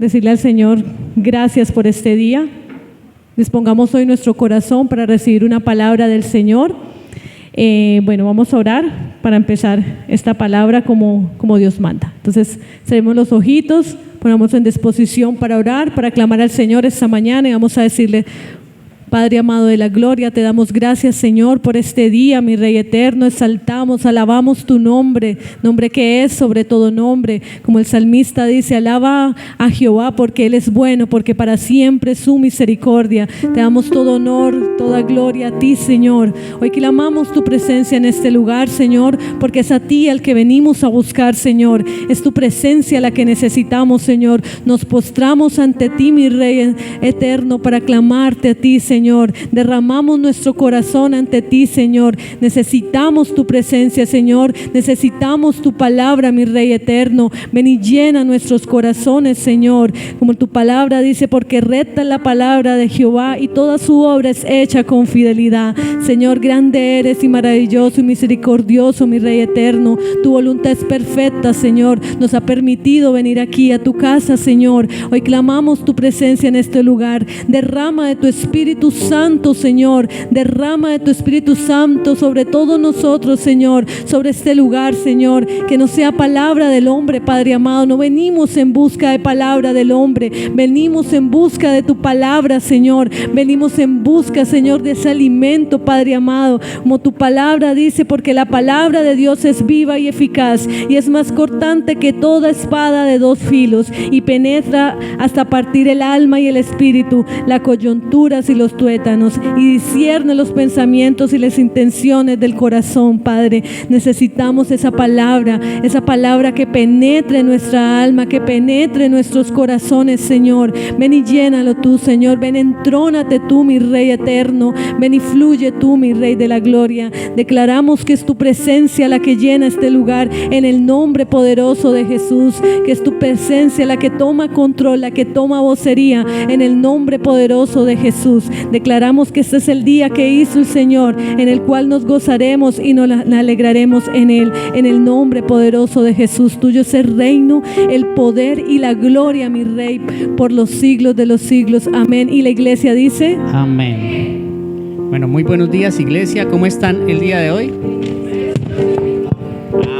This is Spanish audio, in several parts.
decirle al Señor, gracias por este día. Dispongamos hoy nuestro corazón para recibir una palabra del Señor. Vamos a orar para empezar esta palabra como Dios manda. Entonces, cerremos los ojitos, ponamos en disposición para orar, para clamar al Señor esta mañana y vamos a decirle: Padre amado de la gloria, te damos gracias, Señor, por este día, mi Rey eterno. Exaltamos, alabamos tu nombre, nombre que es sobre todo nombre. Como el salmista dice, alaba a Jehová porque Él es bueno, porque para siempre es su misericordia. Te damos todo honor, toda gloria a ti, Señor. Hoy clamamos tu presencia en este lugar, Señor, porque es a ti al que venimos a buscar, Señor. Es tu presencia la que necesitamos, Señor. Nos postramos ante ti, mi Rey eterno, para clamarte a ti, Señor. Derramamos nuestro corazón ante ti, Señor. Necesitamos tu presencia, Señor. Necesitamos tu palabra, mi Rey eterno. Ven y llena nuestros corazones, Señor. Como tu palabra dice, porque recta es la palabra de Jehová y toda su obra es hecha con fidelidad. Señor, grande eres y maravilloso y misericordioso, mi Rey eterno. Tu voluntad es perfecta, Señor. Nos ha permitido venir aquí a tu casa, Señor. Hoy clamamos tu presencia en este lugar. Derrama de tu Espíritu Santo, Señor. Derrama de tu Espíritu Santo sobre todos nosotros, Señor, sobre este lugar, Señor. Que no sea palabra del hombre, Padre amado. No venimos en busca de palabra del hombre, venimos en busca de tu palabra, Señor. Venimos en busca, Señor, de ese alimento, Padre amado, como tu palabra dice, porque la palabra de Dios es viva y eficaz y es más cortante que toda espada de dos filos y penetra hasta partir el alma y el espíritu, las coyunturas y los tuétanos, y discierne los pensamientos y las intenciones del corazón. Padre, necesitamos esa palabra que penetre en nuestra alma, que penetre en nuestros corazones, Señor. Ven y llénalo tú, Señor. Ven, entrónate tú, mi Rey eterno. Ven y fluye tú, mi Rey de la gloria. Declaramos que es tu presencia la que llena este lugar en el nombre poderoso de Jesús, que es tu presencia la que toma control, la que toma vocería en el nombre poderoso de Jesús. Declaramos que este es el día que hizo el Señor, en el cual nos gozaremos y nos alegraremos en Él, en el nombre poderoso de Jesús. Tuyo es el reino, el poder y la gloria, mi Rey, por los siglos de los siglos. Amén. Y la iglesia dice: amén. Bueno, muy buenos días, iglesia. ¿Cómo están el día de hoy?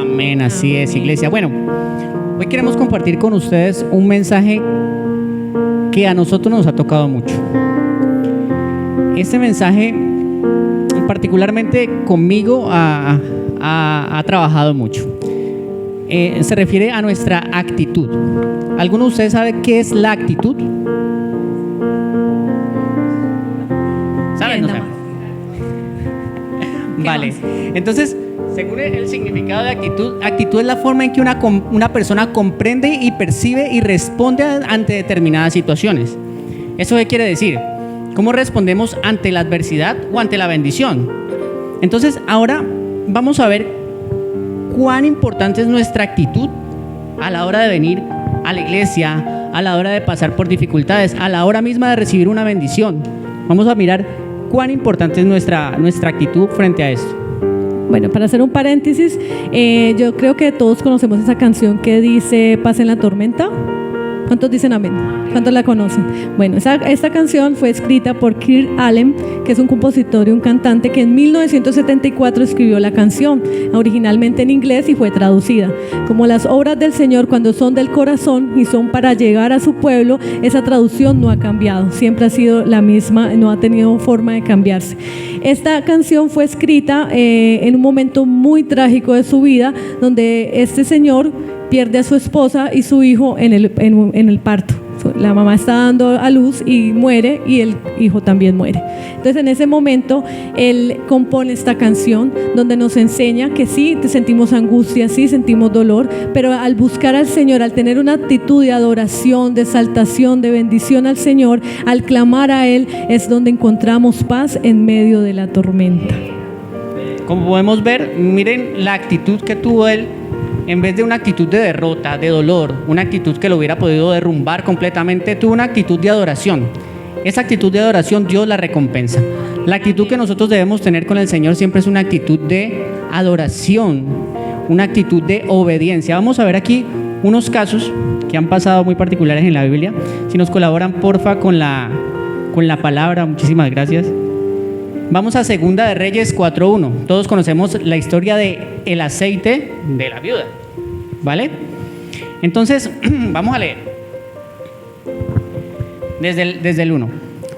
Amén, así es, iglesia. Bueno, hoy queremos compartir con ustedes un mensaje que a nosotros nos ha tocado mucho. Este mensaje, particularmente conmigo, ha trabajado mucho. Se refiere a nuestra actitud. ¿Alguno de ustedes sabe qué es la actitud? ¿Saben? No saben. Vale. Entonces, según el significado de actitud es la forma en que una persona comprende y percibe y responde ante determinadas situaciones. ¿Eso qué quiere decir? ¿Cómo respondemos ante la adversidad o ante la bendición? Entonces, ahora vamos a ver cuán importante es nuestra actitud a la hora de venir a la iglesia, a la hora de pasar por dificultades, a la hora misma de recibir una bendición. Vamos a mirar cuán importante es nuestra actitud frente a esto. Bueno, para hacer un paréntesis, yo creo que todos conocemos esa canción que dice "Paz en la tormenta". ¿Cuántos dicen amén? ¿Cuántos la conocen? Bueno, esta canción fue escrita por Kirk Allen, que es un compositor y un cantante que en 1974 escribió la canción, originalmente en inglés y fue traducida. Como las obras del Señor cuando son del corazón y son para llegar a su pueblo, esa traducción no ha cambiado, siempre ha sido la misma, no ha tenido forma de cambiarse. Esta canción fue escrita en un momento muy trágico de su vida, donde este señor pierde a su esposa y su hijo en el parto. La mamá está dando a luz y muere, y el hijo también muere. Entonces, en ese momento él compone esta canción donde nos enseña que sí sentimos angustia, sí sentimos dolor, pero al buscar al Señor, al tener una actitud de adoración, de exaltación, de bendición al Señor, al clamar a Él, es donde encontramos paz en medio de la tormenta. Como podemos ver, miren la actitud que tuvo él. En vez de una actitud de derrota, de dolor, una actitud que lo hubiera podido derrumbar completamente, tuvo una actitud de adoración. Esa actitud de adoración Dios la recompensa. La actitud que nosotros debemos tener con el Señor siempre es una actitud de adoración, una actitud de obediencia. Vamos a ver aquí unos casos que han pasado muy particulares en la Biblia. Si nos colaboran, porfa, con la palabra, muchísimas gracias. Vamos a Segunda de Reyes 4:1. Todos conocemos la historia de el aceite de la viuda, ¿vale? Entonces, vamos a leer. Desde el 1.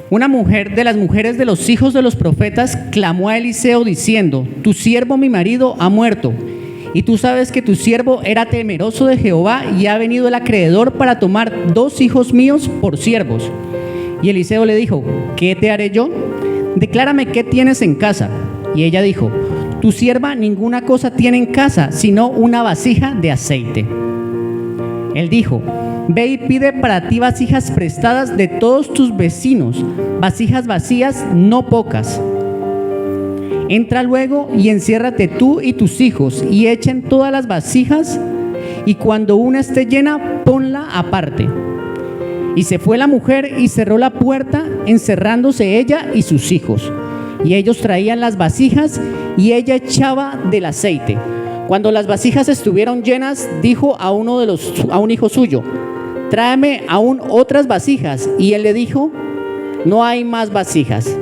Una mujer de las mujeres de los hijos de los profetas clamó a Eliseo diciendo: tu siervo mi marido ha muerto, y tú sabes que tu siervo era temeroso de Jehová, y ha venido el acreedor para tomar 2 hijos míos por siervos. Y Eliseo le dijo: ¿qué te haré yo? Declárame qué tienes en casa. Y ella dijo: tu sierva ninguna cosa tiene en casa, sino una vasija de aceite. Él dijo: ve y pide para ti vasijas prestadas de todos tus vecinos, vasijas vacías, no pocas. Entra luego y enciérrate tú y tus hijos, y echen todas las vasijas, y cuando una esté llena, ponla aparte. Y se fue la mujer y cerró la puerta, encerrándose ella y sus hijos. Y ellos traían las vasijas, y ella echaba del aceite. Cuando las vasijas estuvieron llenas, dijo a un hijo suyo: tráeme aún otras vasijas. Y él le dijo: no hay más vasijas.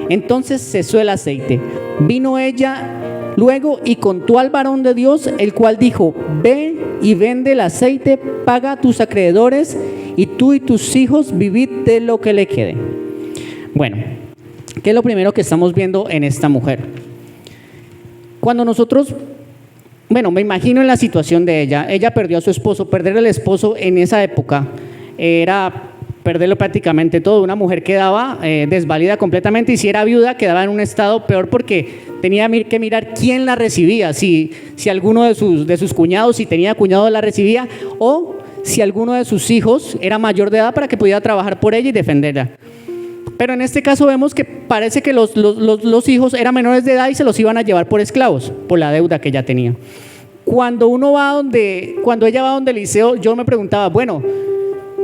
Entonces cesó el aceite. Vino ella luego y contó al varón de Dios, el cual dijo: ve y vende el aceite, paga a tus acreedores, y tú y tus hijos vivid de lo que le quede. Bueno, ¿qué es lo primero que estamos viendo en esta mujer? Cuando nosotros, me imagino en la situación de ella perdió a su esposo. Perder el esposo en esa época era perderlo prácticamente todo. Una mujer quedaba desvalida completamente, y si era viuda quedaba en un estado peor, porque tenía que mirar quién la recibía, si alguno de sus cuñados, si tenía cuñado, la recibía, o si alguno de sus hijos era mayor de edad para que pudiera trabajar por ella y defenderla. Pero en este caso vemos que parece que los hijos eran menores de edad y se los iban a llevar por esclavos, por la deuda que ella tenía. Cuando ella va donde Eliseo, yo me preguntaba,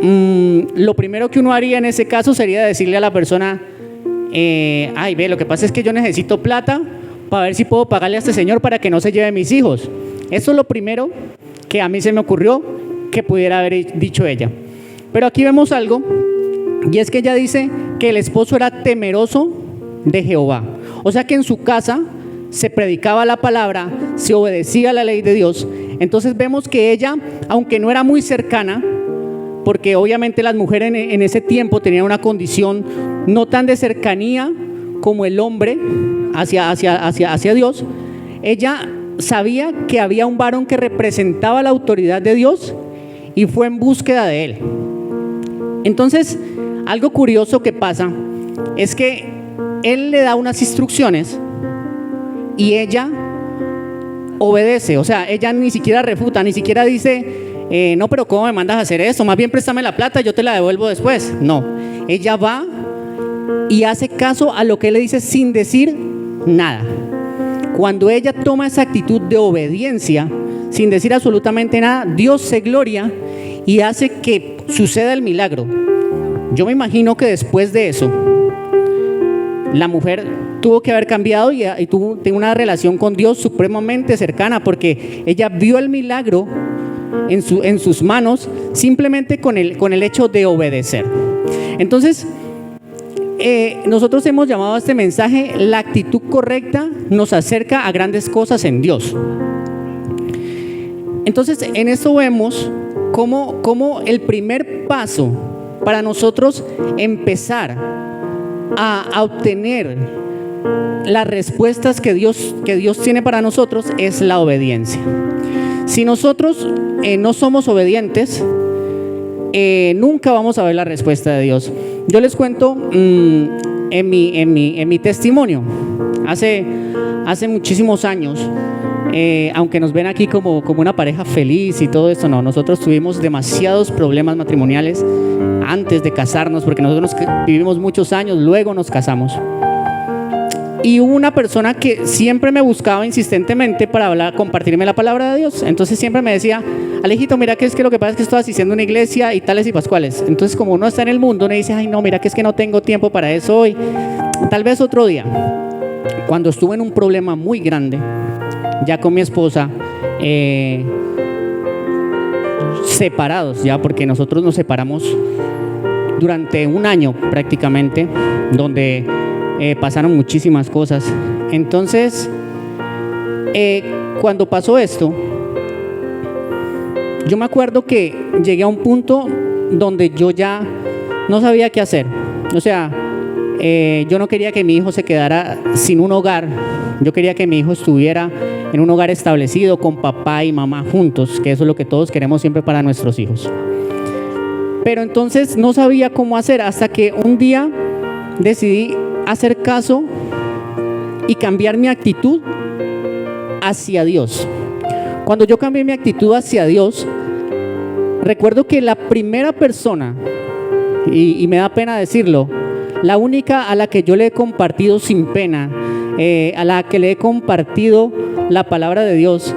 lo primero que uno haría en ese caso sería decirle a la persona: lo que pasa es que yo necesito plata para ver si puedo pagarle a este señor para que no se lleve mis hijos. Eso es lo primero que a mí se me ocurrió que pudiera haber dicho ella. Pero aquí vemos algo, y es que ella dice que el esposo era temeroso de Jehová. O sea que en su casa se predicaba la palabra, se obedecía la ley de Dios. Entonces vemos que ella, aunque no era muy cercana, porque obviamente las mujeres en ese tiempo tenían una condición no tan de cercanía como el hombre hacia Dios, ella sabía que había un varón que representaba la autoridad de Dios y fue en búsqueda de él. Entonces, algo curioso que pasa es que él le da unas instrucciones y ella obedece. O sea, ella ni siquiera refuta, ni siquiera dice: no, pero ¿cómo me mandas a hacer esto? Más bien préstame la plata, yo te la devuelvo después. No, ella va y hace caso a lo que él le dice sin decir nada. Cuando ella toma esa actitud de obediencia, sin decir absolutamente nada, Dios se gloria y hace que suceda el milagro. Yo me imagino que después de eso, la mujer tuvo que haber cambiado y tuvo una relación con Dios supremamente cercana, porque ella vio el milagro en sus manos simplemente con el hecho de obedecer. Entonces, nosotros hemos llamado a este mensaje: la actitud correcta nos acerca a grandes cosas en Dios. Entonces, en esto vemos cómo el primer paso para nosotros empezar a obtener las respuestas que Dios tiene para nosotros es la obediencia. Si nosotros no somos obedientes, nunca vamos a ver la respuesta de Dios. Yo les cuento en mi testimonio. Hace muchísimos años, aunque nos ven aquí como una pareja feliz y todo esto, no, nosotros tuvimos demasiados problemas matrimoniales antes de casarnos, porque nosotros vivimos muchos años, luego nos casamos. Y hubo una persona que siempre me buscaba insistentemente para compartirme la palabra de Dios. Entonces siempre me decía: Alejito, mira que es que lo que pasa es que estoy asistiendo a una iglesia y tales y pascuales. Entonces, como uno está en el mundo, uno dice: ay no, mira que es que no tengo tiempo para eso hoy, tal vez otro día. Cuando estuve en un problema muy grande ya con mi esposa, separados ya, porque nosotros nos separamos durante un año prácticamente, donde pasaron muchísimas cosas. Entonces, cuando pasó esto, yo me acuerdo que llegué a un punto donde yo ya no sabía qué hacer. O sea, yo no quería que mi hijo se quedara sin un hogar. Yo quería que mi hijo estuviera en un hogar establecido con papá y mamá juntos, que eso es lo que todos queremos siempre para nuestros hijos. Pero entonces no sabía cómo hacer, hasta que un día decidí hacer caso y cambiar mi actitud hacia Dios. Cuando yo cambié mi actitud hacia Dios, recuerdo que la primera persona, y me da pena decirlo, la única a la que yo le he compartido sin pena, a la que le he compartido la palabra de Dios,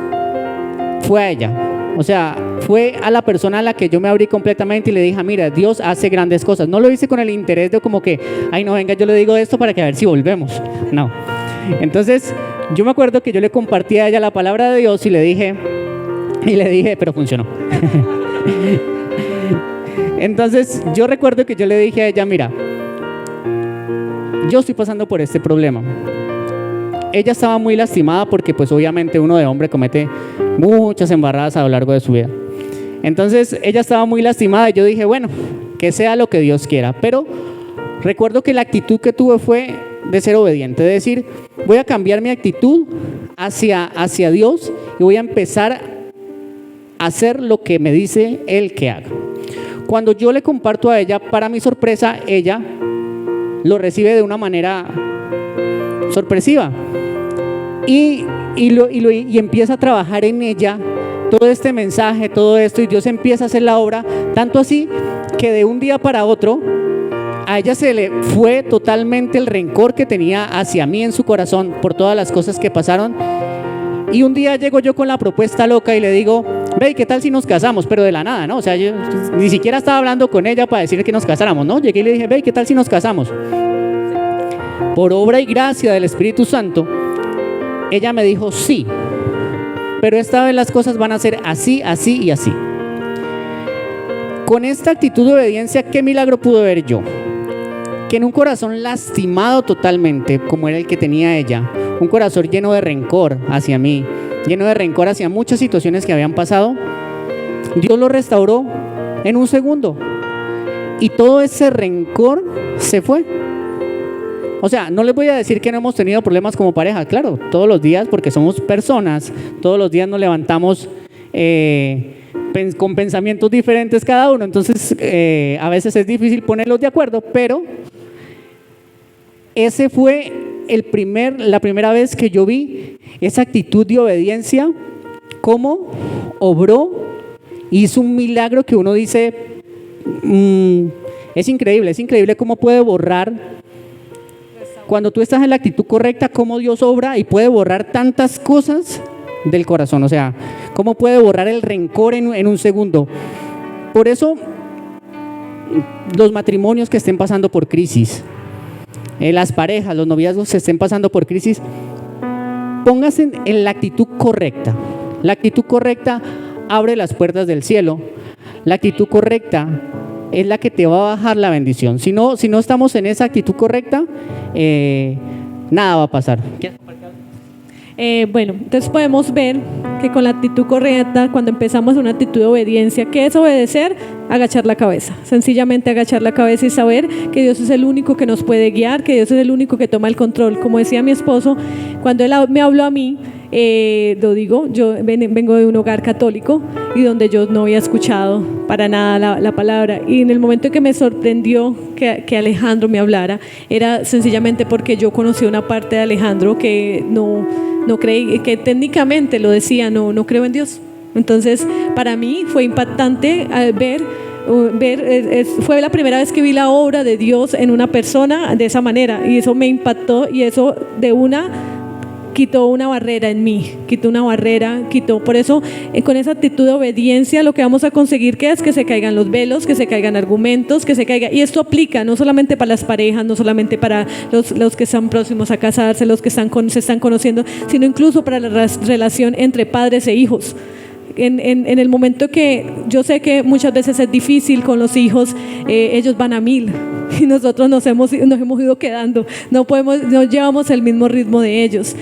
fue a ella. O sea, fue a la persona a la que yo me abrí completamente y le dije, mira, Dios hace grandes cosas. No lo hice con el interés de como que, ay no, venga, yo le digo esto para que a ver si volvemos. No. Entonces, yo me acuerdo que yo le compartí a ella la palabra de Dios y le dije, pero funcionó. Entonces, yo recuerdo que yo le dije a ella, mira, yo estoy pasando por este problema. Ella estaba muy lastimada porque pues obviamente uno de hombre comete muchas embarradas a lo largo de su vida. Entonces ella estaba muy lastimada y yo dije, bueno, que sea lo que Dios quiera. Pero recuerdo que la actitud que tuve fue de ser obediente, de decir, voy a cambiar mi actitud hacia Dios y voy a empezar a hacer lo que me dice Él que haga. Cuando yo le comparto a ella, para mi sorpresa, ella lo recibe de una manera sorpresiva y empieza a trabajar en ella todo este mensaje, todo esto, y Dios empieza a hacer la obra, tanto así que de un día para otro a ella se le fue totalmente el rencor que tenía hacia mí en su corazón por todas las cosas que pasaron. Y un día llego yo con la propuesta loca y le digo, ve, ¿qué tal si nos casamos? Pero de la nada, ¿no? O sea, yo ni siquiera estaba hablando con ella para decir que nos casáramos, ¿no? Llegué y le dije, ve, ¿qué tal si nos casamos? Por obra y gracia del Espíritu Santo, ella me dijo sí, pero esta vez las cosas van a ser así, así y así. Con esta actitud de obediencia, ¿qué milagro pude ver yo? Que en un corazón lastimado totalmente, como era el que tenía ella, un corazón lleno de rencor hacia mí, lleno de rencor hacia muchas situaciones que habían pasado, Dios lo restauró en un segundo y todo ese rencor se fue. O sea, no les voy a decir que no hemos tenido problemas como pareja, claro, todos los días, porque somos personas, todos los días nos levantamos con pensamientos diferentes cada uno, entonces a veces es difícil ponerlos de acuerdo, pero ese fue la primera vez que yo vi esa actitud de obediencia, cómo obró, hizo un milagro que uno dice, es increíble cómo puede borrar, cuando tú estás en la actitud correcta, cómo Dios obra y puede borrar tantas cosas del corazón, o sea, cómo puede borrar el rencor en un segundo. Por eso, los matrimonios que estén pasando por crisis, las parejas, los noviazgos que estén pasando por crisis, pónganse en la actitud correcta. La actitud correcta abre las puertas del cielo. La actitud correcta es la que te va a bajar la bendición. Si no estamos en esa actitud correcta, nada va a pasar. Bueno, entonces podemos ver que con la actitud correcta, cuando empezamos una actitud de obediencia, ¿qué es obedecer? Agachar la cabeza, sencillamente agachar la cabeza y saber que Dios es el único que nos puede guiar, que Dios es el único que toma el control. Como decía mi esposo, cuando él me habló a mí, lo digo, yo vengo de un hogar católico y donde yo no había escuchado para nada la palabra, y en el momento en que me sorprendió que Alejandro me hablara, era sencillamente porque yo conocí una parte de Alejandro que no creí, que técnicamente lo decía, no creo en Dios. Entonces para mí fue impactante ver, fue la primera vez que vi la obra de Dios en una persona de esa manera, y eso me impactó, y eso quitó una barrera en mí, por eso con esa actitud de obediencia lo que vamos a conseguir que es que se caigan los velos, que se caigan argumentos, y esto aplica no solamente para las parejas, no solamente para los que están próximos a casarse, los que se están conociendo, sino incluso para la relación entre padres e hijos. en el momento que yo sé que muchas veces es difícil con los hijos, ellos van a 1000 y nosotros nos hemos ido quedando, no llevamos el mismo ritmo de ellos.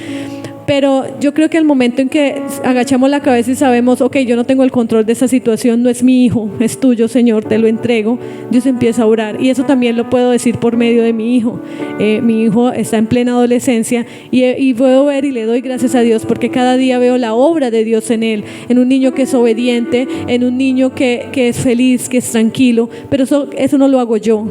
Pero yo creo que el momento en que agachamos la cabeza y sabemos, ok, yo no tengo el control de esa situación, no es mi hijo, es tuyo, Señor, te lo entrego, Dios empieza a orar. Y eso también lo puedo decir por medio de mi hijo. Mi hijo está en plena adolescencia y puedo ver y le doy gracias a Dios porque cada día veo la obra de Dios en él, en un niño que es obediente, en un niño que es feliz, que es tranquilo. Pero eso no lo hago yo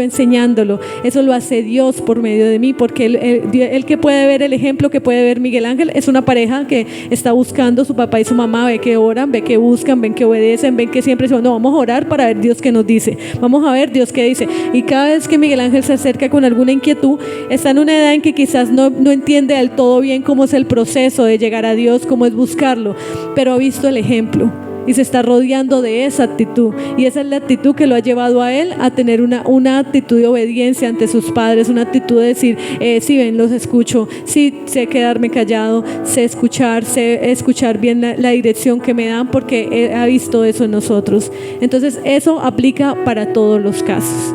enseñándolo, eso lo hace Dios por medio de mí, porque él que puede ver el ejemplo que puede ver Miguel Ángel es una pareja que está buscando, su papá y su mamá, ve que oran, ve que buscan, ven que obedecen, ven que siempre dicen, no, vamos a orar para ver Dios qué nos dice, vamos a ver Dios qué dice. Y cada vez que Miguel Ángel se acerca con alguna inquietud, está en una edad en que quizás no entiende del todo bien cómo es el proceso de llegar a Dios, cómo es buscarlo, pero ha visto el ejemplo y se está rodeando de esa actitud, y esa es la actitud que lo ha llevado a él a tener una actitud de obediencia ante sus padres, una actitud de decir, sí, ven, los escucho, sí, sé quedarme callado, sé escuchar bien la dirección que me dan, porque él ha visto eso en nosotros. Entonces eso aplica para todos los casos.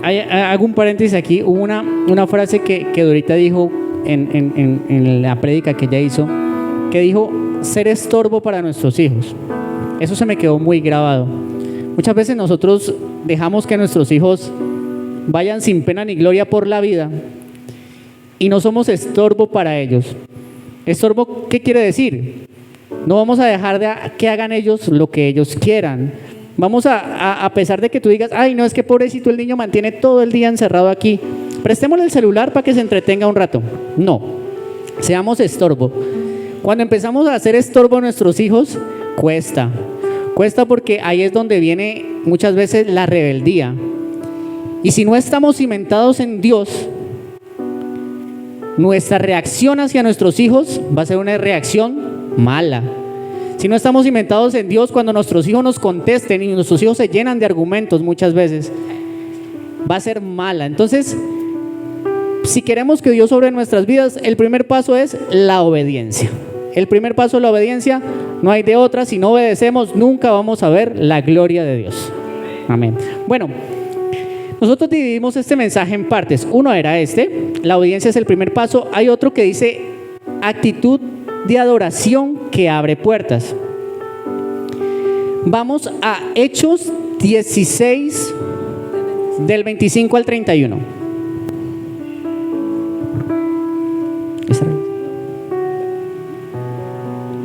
Hago un paréntesis aquí. Hubo una frase que Dorita dijo en la prédica que ella hizo, que dijo: ser estorbo para nuestros hijos. Eso se me quedó muy grabado. Muchas veces nosotros dejamos que nuestros hijos vayan sin pena ni gloria por la vida y no somos estorbo para ellos. ¿Estorbo qué quiere decir? No vamos a dejar que hagan ellos lo que ellos quieran. Vamos a pesar de que tú digas, ay, no, es que pobrecito el niño mantiene todo el día encerrado aquí, prestémosle el celular para que se entretenga un rato. No, seamos estorbo. Cuando empezamos a hacer estorbo a nuestros hijos, cuesta porque ahí es donde viene muchas veces la rebeldía. Y si no estamos cimentados en Dios, nuestra reacción hacia nuestros hijos va a ser una reacción mala. Si no estamos cimentados en Dios, cuando nuestros hijos nos contesten y nuestros hijos se llenan de argumentos muchas veces, va a ser mala. Entonces, si queremos que Dios obre en nuestras vidas, el primer paso es la obediencia. El primer paso es la obediencia, no hay de otra. Si no obedecemos, nunca vamos a ver la gloria de Dios. Amén. Bueno, nosotros dividimos este mensaje en partes. Uno era la obediencia es el primer paso. Hay otro que dice actitud de adoración que abre puertas. Vamos a Hechos 16, del 25 al 31.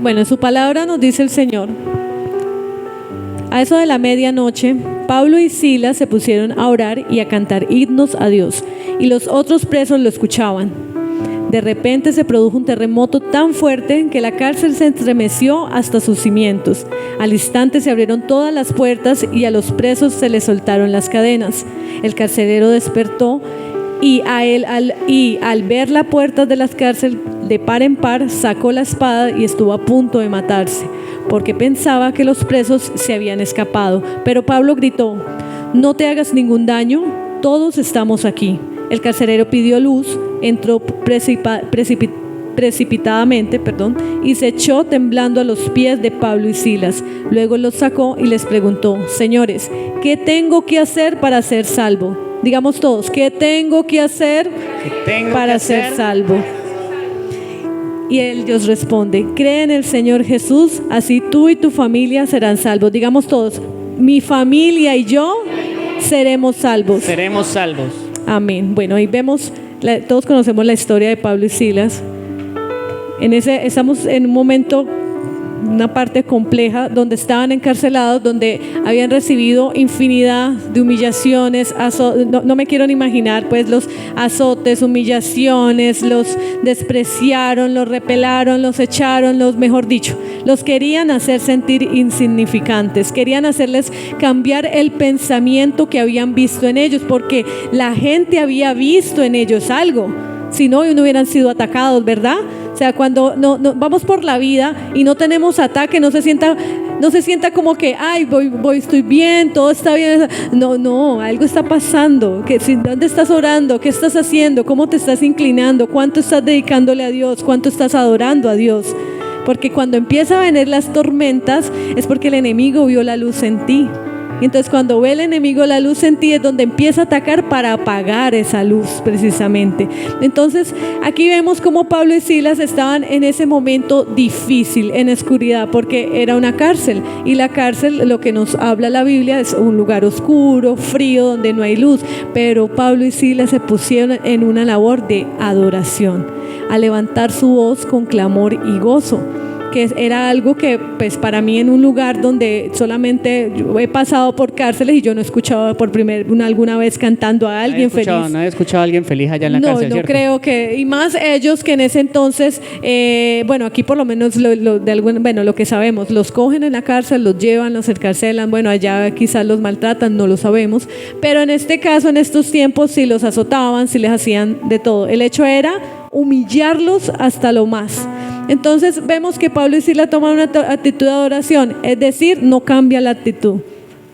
Bueno, en su palabra nos dice el Señor: a eso de la medianoche, Pablo y Silas se pusieron a orar y a cantar himnos a Dios, y los otros presos lo escuchaban. De repente se produjo un terremoto tan fuerte que la cárcel se estremeció hasta sus cimientos. Al instante se abrieron todas las puertas y a los presos se les soltaron las cadenas. El carcelero despertó y al ver las puertas de la cárcel de par en par, sacó la espada y estuvo a punto de matarse, porque pensaba que los presos se habían escapado. Pero Pablo gritó: no te hagas ningún daño, todos estamos aquí. El carcelero pidió luz, entró precipitadamente, y se echó temblando a los pies de Pablo y Silas. Luego los sacó y les preguntó: señores, ¿qué tengo que hacer para ser salvo? Digamos todos: ¿qué tengo que hacer para ser salvo? Y ellos responden: cree en el Señor Jesús, así tú y tu familia serán salvos. Digamos todos: mi familia y yo seremos salvos. Seremos salvos. Amén. Bueno, ahí vemos, todos conocemos la historia de Pablo y Silas. Estamos en un momento, una parte compleja, donde estaban encarcelados, donde habían recibido infinidad de humillaciones, no me quiero ni imaginar, pues, los azotes, humillaciones, los despreciaron, los repelaron, los echaron, mejor dicho, los querían hacer sentir insignificantes, querían hacerles cambiar el pensamiento que habían visto en ellos, porque la gente había visto en ellos algo, si no hubieran sido atacados, ¿verdad? O sea, cuando no vamos por la vida y no tenemos ataque, no se sienta como que, ay, estoy bien, todo está bien. No, algo está pasando. ¿Dónde estás orando? ¿Qué estás haciendo? ¿Cómo te estás inclinando? ¿Cuánto estás dedicándole a Dios? ¿Cuánto estás adorando a Dios? Porque cuando empieza a venir las tormentas es porque el enemigo vio la luz en ti. Y entonces cuando ve el enemigo la luz en ti es donde empieza a atacar para apagar esa luz precisamente. Entonces aquí vemos cómo Pablo y Silas estaban en ese momento difícil, en oscuridad, porque era una cárcel. Y la cárcel, lo que nos habla la Biblia, es un lugar oscuro, frío, donde no hay luz. Pero Pablo y Silas se pusieron en una labor de adoración, a levantar su voz con clamor y gozo, que era algo que pues para mí, en un lugar donde solamente yo he pasado por cárceles y yo no he escuchado alguna vez cantando a alguien feliz. No he escuchado a alguien feliz allá en la cárcel, No ¿cierto? creo que, y más ellos que en ese entonces, bueno, aquí por lo menos lo que sabemos, los cogen en la cárcel, los llevan, los encarcelan, bueno, allá quizás los maltratan, no lo sabemos, pero en este caso, en estos tiempos, sí los azotaban, sí les hacían de todo. El hecho era humillarlos hasta lo más. Entonces vemos que Pablo y Silas toman una actitud de adoración, es decir, no cambia la actitud.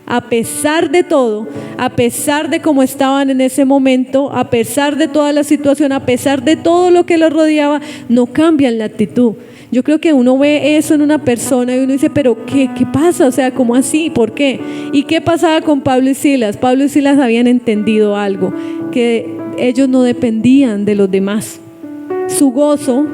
A pesar de todo, a pesar de cómo estaban en ese momento, a pesar de toda la situación, a pesar de todo lo que los rodeaba, no cambian la actitud. Yo creo que uno ve eso en una persona y uno dice, pero ¿qué pasa? O sea, ¿cómo así? ¿Por qué? ¿Y qué pasaba con Pablo y Silas? Pablo y Silas habían entendido algo, que ellos no dependían de los demás. Su gozo,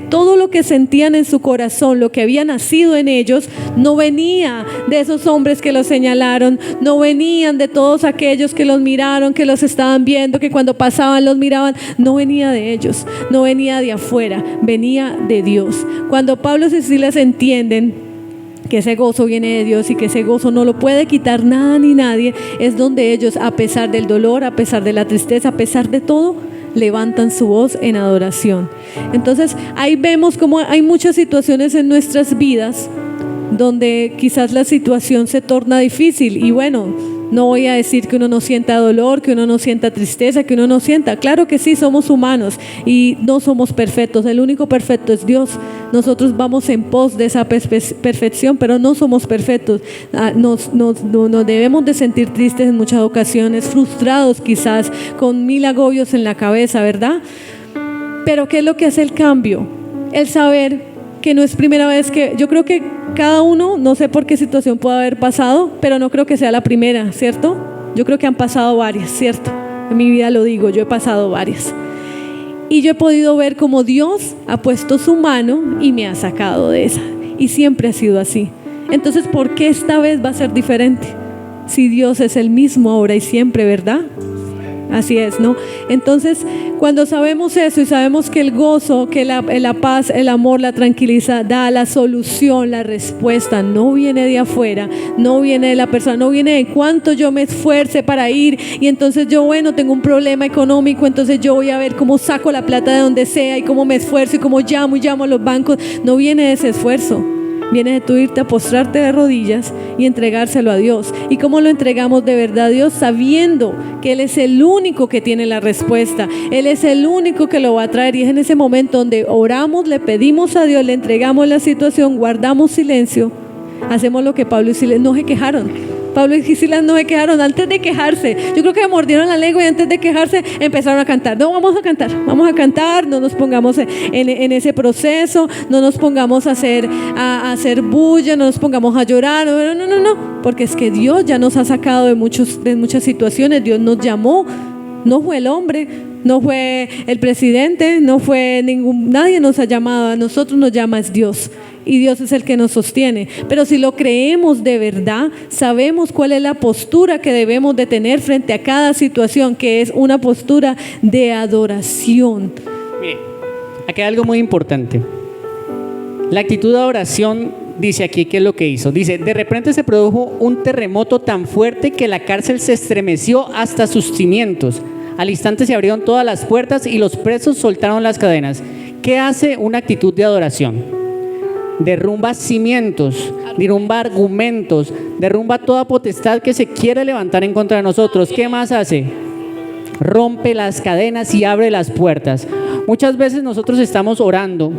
todo lo que sentían en su corazón, lo que había nacido en ellos, no venía de esos hombres que los señalaron, no venían de todos aquellos que los miraron, que los estaban viendo, que cuando pasaban los miraban. No venía de ellos, no venía de afuera, venía de Dios. Cuando Pablo y Silas entienden que ese gozo viene de Dios y que ese gozo no lo puede quitar nada ni nadie, es donde ellos, a pesar del dolor, a pesar de la tristeza, a pesar de todo, levantan su voz en adoración. Entonces ahí vemos como hay muchas situaciones en nuestras vidas donde quizás la situación se torna difícil, y bueno, no voy a decir que uno no sienta dolor, que uno no sienta tristeza, que uno no sienta, claro que sí, somos humanos y no somos perfectos, el único perfecto es Dios. Nosotros vamos en pos de esa perfección, pero no somos perfectos. Nos debemos de sentir tristes en muchas ocasiones, frustrados quizás, con 1000 agobios en la cabeza, ¿verdad? Pero ¿qué es lo que hace el cambio? El saber que no es primera vez que, yo creo que cada uno, no sé por qué situación puede haber pasado, pero no creo que sea la primera, ¿cierto? Yo creo que han pasado varias, ¿cierto? En mi vida lo digo, yo he pasado varias. Y yo he podido ver cómo Dios ha puesto su mano y me ha sacado de esa. Y siempre ha sido así. Entonces, ¿por qué esta vez va a ser diferente? Si Dios es el mismo ahora y siempre, ¿verdad? Así es, ¿no? Entonces, cuando sabemos eso y sabemos que el gozo, que la paz, el amor, la tranquilidad da la solución, la respuesta, no viene de afuera, no viene de la persona, no viene de cuánto yo me esfuerce para ir, y entonces yo, bueno, tengo un problema económico, entonces yo voy a ver cómo saco la plata de donde sea y cómo me esfuerzo y cómo llamo a los bancos. No viene de ese esfuerzo. Viene de tú irte a postrarte de rodillas y entregárselo a Dios. ¿Y cómo lo entregamos de verdad a Dios? Sabiendo que Él es el único que tiene la respuesta. Él es el único que lo va a traer. Y es en ese momento donde oramos, le pedimos a Dios, le entregamos la situación, guardamos silencio, hacemos lo que Pablo y Silas no se quejaron. Pablo y Silas no se quejaron antes de quejarse. Yo creo que me mordieron la lengua y antes de quejarse empezaron a cantar. No, vamos a cantar, no nos pongamos en ese proceso, no nos pongamos a hacer bulla, no nos pongamos a llorar. No, porque es que Dios ya nos ha sacado de muchas situaciones. Dios nos llamó, no fue el hombre, no fue el presidente, no fue nadie nos ha llamado, a nosotros nos llama es Dios. Y Dios es el que nos sostiene. Pero si lo creemos de verdad, sabemos cuál es la postura que debemos de tener frente a cada situación, que es una postura de adoración. Mire, aquí hay algo muy importante. La actitud de adoración, dice aquí, ¿qué es lo que hizo? Dice, de repente se produjo un terremoto tan fuerte que la cárcel se estremeció hasta sus cimientos. Al instante se abrieron todas las puertas y los presos soltaron las cadenas. ¿Qué hace una actitud de adoración? Derrumba cimientos, derrumba argumentos, derrumba toda potestad que se quiere levantar en contra de nosotros. ¿Qué más hace? Rompe las cadenas y abre las puertas. Muchas veces nosotros estamos orando,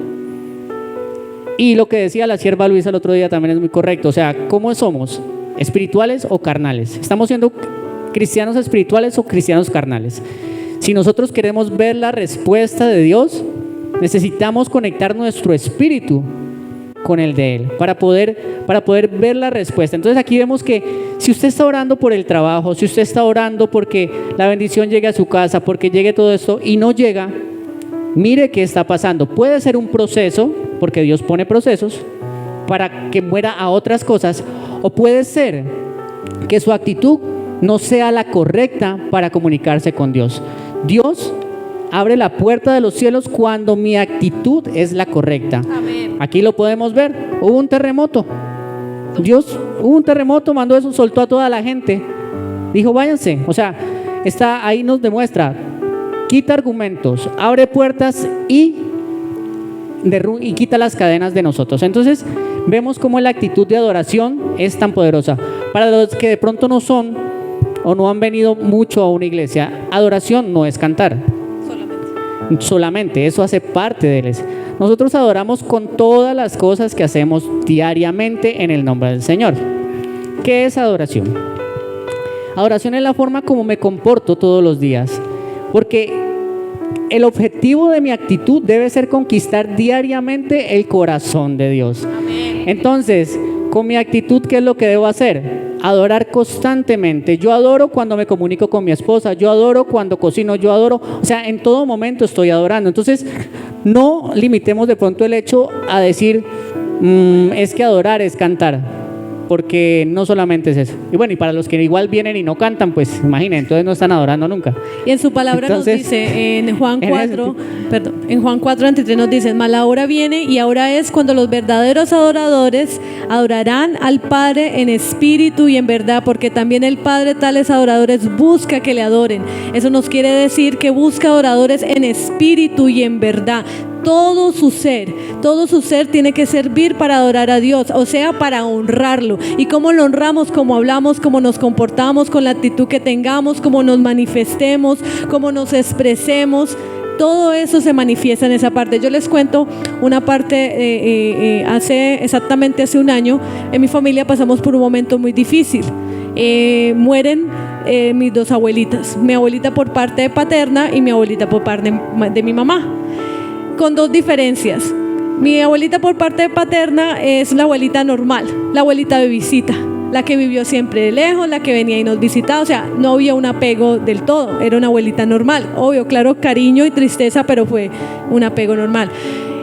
y lo que decía la sierva Luisa el otro día también es muy correcto. O sea, ¿cómo somos? ¿Espirituales o carnales? ¿Estamos siendo cristianos espirituales o cristianos carnales? Si nosotros queremos ver la respuesta de Dios, necesitamos conectar nuestro espíritu con el de Él, para poder ver la respuesta. Entonces aquí vemos que si usted está orando por el trabajo, si usted está orando porque la bendición llegue a su casa, porque llegue todo esto y no llega, mire qué está pasando. Puede ser un proceso, porque Dios pone procesos para que muera a otras cosas, o puede ser que su actitud no sea la correcta para comunicarse con Dios. Dios abre la puerta de los cielos cuando mi actitud es la correcta. Amén. Aquí lo podemos ver. Hubo un terremoto. Dios hubo un terremoto, mandó eso, soltó a toda la gente. Dijo, váyanse. O sea, está ahí, nos demuestra. Quita argumentos, abre puertas y quita las cadenas de nosotros. Entonces, vemos cómo la actitud de adoración es tan poderosa. Para los que de pronto no son o no han venido mucho a una iglesia, adoración no es cantar. Solamente, eso hace parte de él. Nosotros adoramos con todas las cosas que hacemos diariamente en el nombre del Señor. ¿Qué es adoración? Adoración es la forma como me comporto todos los días, porque el objetivo de mi actitud debe ser conquistar diariamente el corazón de Dios. Entonces, con mi actitud, ¿qué es lo que debo hacer? Adorar constantemente. Yo adoro cuando me comunico con mi esposa, yo adoro cuando cocino, yo adoro, o sea, en todo momento estoy adorando. Entonces, no limitemos de pronto el hecho a decir, es que adorar es cantar, porque no solamente es eso. Y bueno, y para los que igual vienen y no cantan, pues imaginen, entonces no están adorando nunca. Y en su palabra entonces, nos dice en Juan 4, en Juan 4:23 nos dice, mas la hora viene y ahora es cuando los verdaderos adoradores adorarán al Padre en espíritu y en verdad, porque también el Padre tales adoradores busca que le adoren. Eso nos quiere decir que busca adoradores en espíritu y en verdad. Todo su ser tiene que servir para adorar a Dios, o sea, para honrarlo. ¿Y cómo lo honramos? Como hablamos, cómo nos comportamos, con la actitud que tengamos, cómo nos manifestemos, cómo nos expresemos. Todo eso se manifiesta en esa parte. Yo les cuento una parte, exactamente hace un año, en mi familia pasamos por un momento muy difícil. Mueren mis dos abuelitas, mi abuelita por parte paterna y mi abuelita por parte de mi mamá, con dos diferencias. Mi abuelita por parte paterna es la abuelita normal, la abuelita de visita, la que vivió siempre de lejos, la que venía y nos visitaba, o sea, no había un apego del todo, era una abuelita normal, obvio, claro, cariño y tristeza, pero fue un apego normal.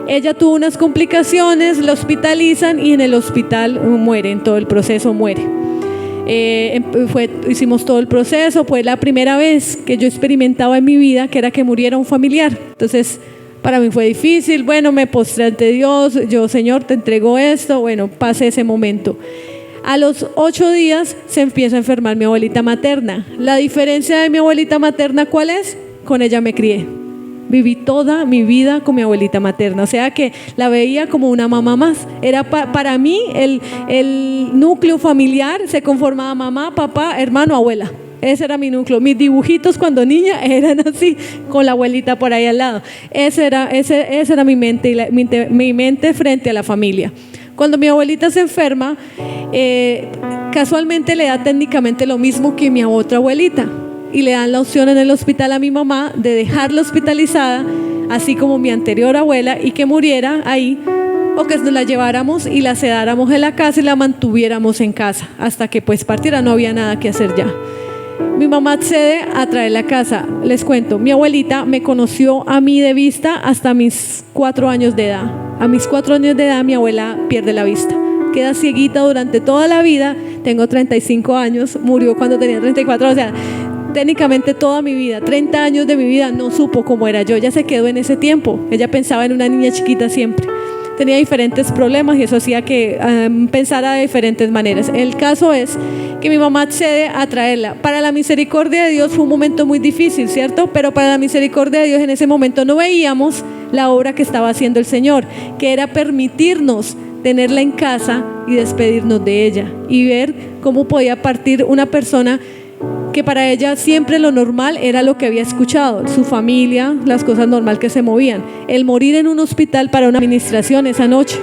Ella tuvo unas complicaciones, la hospitalizan y en el hospital muere, en todo el proceso muere. Hicimos todo el proceso, fue la primera vez que yo experimentaba en mi vida que era que muriera un familiar. Entonces, para mí fue difícil, bueno, me postré ante Dios, yo, Señor, te entrego esto, bueno, pasé ese momento. A los 8 días se empieza a enfermar mi abuelita materna. La diferencia de mi abuelita materna, ¿cuál es? Con ella me crié. Viví toda mi vida con mi abuelita materna, o sea que la veía como una mamá más. Era para mí el núcleo familiar se conformaba mamá, papá, hermano, abuela. Ese era mi núcleo. Mis dibujitos cuando niña eran así, con la abuelita por ahí al lado. Esa era mi mente, y mi mente frente a la familia. Cuando mi abuelita se enferma, casualmente le da técnicamente lo mismo que mi otra abuelita. Y le dan la opción en el hospital a mi mamá de dejarla hospitalizada, así como mi anterior abuela, y que muriera ahí, o que nos la lleváramos y la sedáramos en la casa y la mantuviéramos en casa hasta que pues partiera, no había nada que hacer ya. Mi mamá accede a traerla a casa. Les cuento, mi abuelita me conoció a mí de vista hasta mis 4 años de edad. A mis 4 años de edad mi abuela pierde la vista, queda cieguita durante toda la vida. Tengo 35 años, murió cuando tenía 34, o sea, técnicamente toda mi vida, 30 años de mi vida no supo cómo era yo. Ella se quedó en ese tiempo, ella pensaba en una niña chiquita siempre. Tenía diferentes problemas y eso hacía que pensara de diferentes maneras. El caso es que mi mamá accede a traerla. Para la misericordia de Dios fue un momento muy difícil, ¿cierto? Pero para la misericordia de Dios en ese momento no veíamos la obra que estaba haciendo el Señor, que era permitirnos tenerla en casa y despedirnos de ella y ver cómo podía partir una persona que para ella siempre lo normal era lo que había escuchado, su familia, las cosas normales que se movían. El morir en un hospital para una administración esa noche,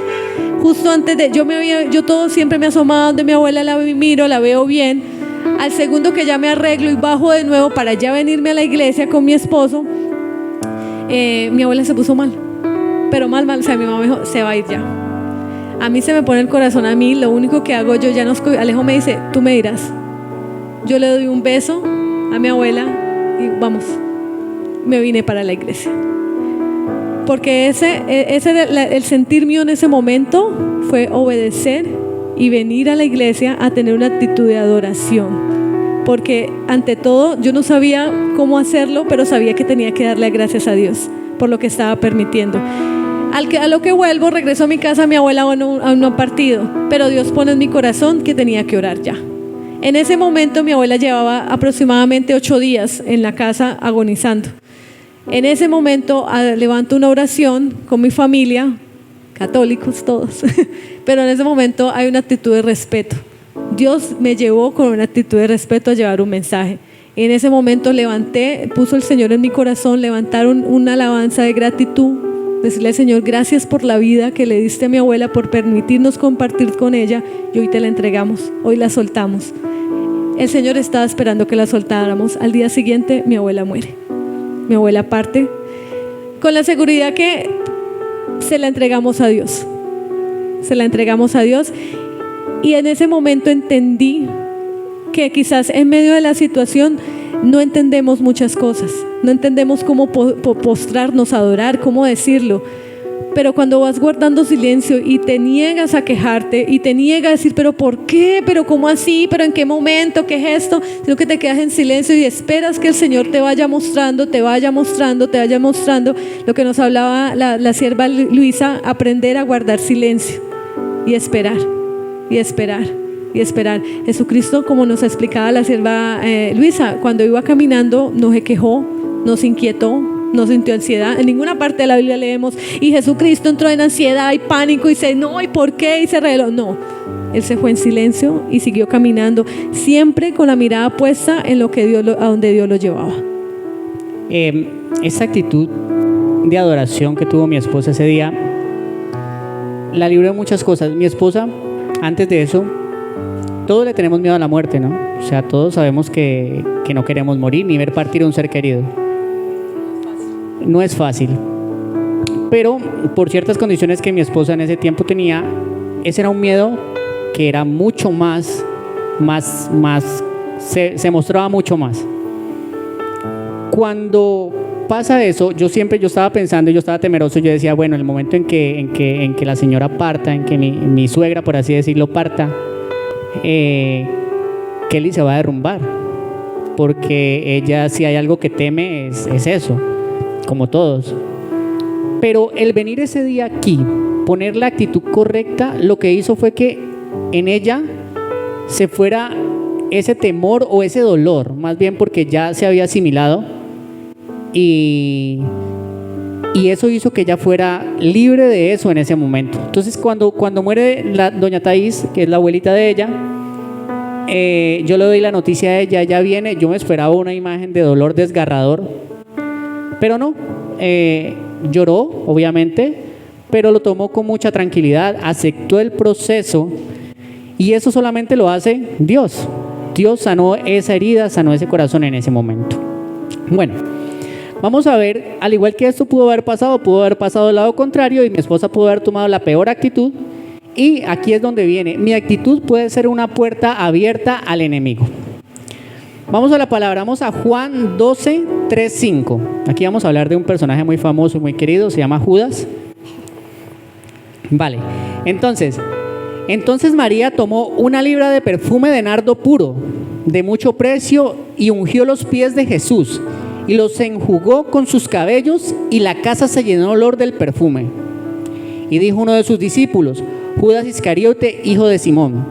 justo antes de, yo todo siempre me asomaba donde mi abuela, la miro, la veo bien. Al segundo que ya me arreglo y bajo de nuevo para ya venirme a la iglesia con mi esposo, mi abuela se puso mal, pero mal, o sea, mi mamá me dijo, se va a ir ya. a mí se me pone el corazón a mí, lo único que hago yo, Alejo me dice, tú me dirás. Yo le doy un beso a mi abuela y vamos, me vine para la iglesia. Porque el sentir mío en ese momento fue obedecer y venir a la iglesia a tener una actitud de adoración. Porque ante todo yo no sabía cómo hacerlo, pero sabía que tenía que darle gracias a Dios por lo que estaba permitiendo. A lo que vuelvo, regreso a mi casa, mi abuela aún no ha partido, pero Dios pone en mi corazón que tenía que orar ya. En ese momento mi abuela llevaba aproximadamente 8 días en la casa agonizando. En ese momento levanto una oración con mi familia, católicos todos, pero en ese momento hay una actitud de respeto. Dios me llevó con una actitud de respeto a llevar un mensaje. En ese momento puso el Señor en mi corazón, levantaron una alabanza de gratitud, decirle al Señor, gracias por la vida que le diste a mi abuela, por permitirnos compartir con ella, y hoy te la entregamos, hoy la soltamos. El Señor estaba esperando que la soltáramos. Al día siguiente mi abuela muere. Mi abuela parte con la seguridad que se la entregamos a Dios. Se la entregamos a Dios. Y en ese momento entendí que quizás en medio de la situación no entendemos muchas cosas, no entendemos cómo postrarnos, adorar, cómo decirlo, pero cuando vas guardando silencio y te niegas a quejarte y te niegas a decir, pero ¿por qué? ¿Pero cómo así? ¿Pero en qué momento? ¿Qué es esto? Sino que te quedas en silencio y esperas que el Señor te vaya mostrando lo que nos hablaba la sierva Luisa, aprender a guardar silencio y esperar. Jesucristo, como nos explicaba la sierva Luisa, cuando iba caminando no se quejó, no se inquietó, no sintió ansiedad. En ninguna parte de la Biblia leemos y Jesucristo entró en ansiedad y pánico y dice no, ¿y por qué? Y se reveló. No, Él se fue en silencio y siguió caminando, siempre con la mirada puesta en lo que a donde Dios lo llevaba. Esa actitud de adoración que tuvo mi esposa ese día la libró de muchas cosas. Mi esposa, antes de eso, todos le tenemos miedo a la muerte, ¿no? O sea, todos sabemos que no queremos morir ni ver partir a un ser querido. No es fácil. Pero por ciertas condiciones que mi esposa en ese tiempo tenía, ese era un miedo que era mucho más se mostraba mucho más. Cuando pasa eso, yo estaba pensando, yo estaba temeroso, yo decía, bueno, el momento en que la señora parta, en que mi suegra, por así decirlo, parta, Kelly se va a derrumbar, porque ella, si hay algo que teme, es eso, como todos. Pero el venir ese día aquí, poner la actitud correcta, lo que hizo fue que en ella se fuera ese temor o ese dolor, más bien porque ya se había asimilado, y eso hizo que ella fuera libre de eso en ese momento. Entonces cuando muere doña Thais, que es la abuelita de ella, yo le doy la noticia a ella viene. Yo me esperaba una imagen de dolor desgarrador, pero no, lloró obviamente, pero lo tomó con mucha tranquilidad, aceptó el proceso, y eso solamente lo hace Dios. Dios sanó esa herida, sanó ese corazón en ese momento. Bueno, vamos a ver, al igual que esto pudo haber pasado del lado contrario, y mi esposa pudo haber tomado la peor actitud, y aquí es donde viene, mi actitud puede ser una puerta abierta al enemigo. Vamos a la palabra, vamos a Juan 12, 3, 5. Aquí vamos a hablar de un personaje muy famoso, muy querido, se llama Judas. Vale, entonces María tomó 1 libra de perfume de nardo puro, de mucho precio, y ungió los pies de Jesús, y los enjugó con sus cabellos, y la casa se llenó de olor del perfume. Y dijo uno de sus discípulos, Judas Iscariote, hijo de Simón,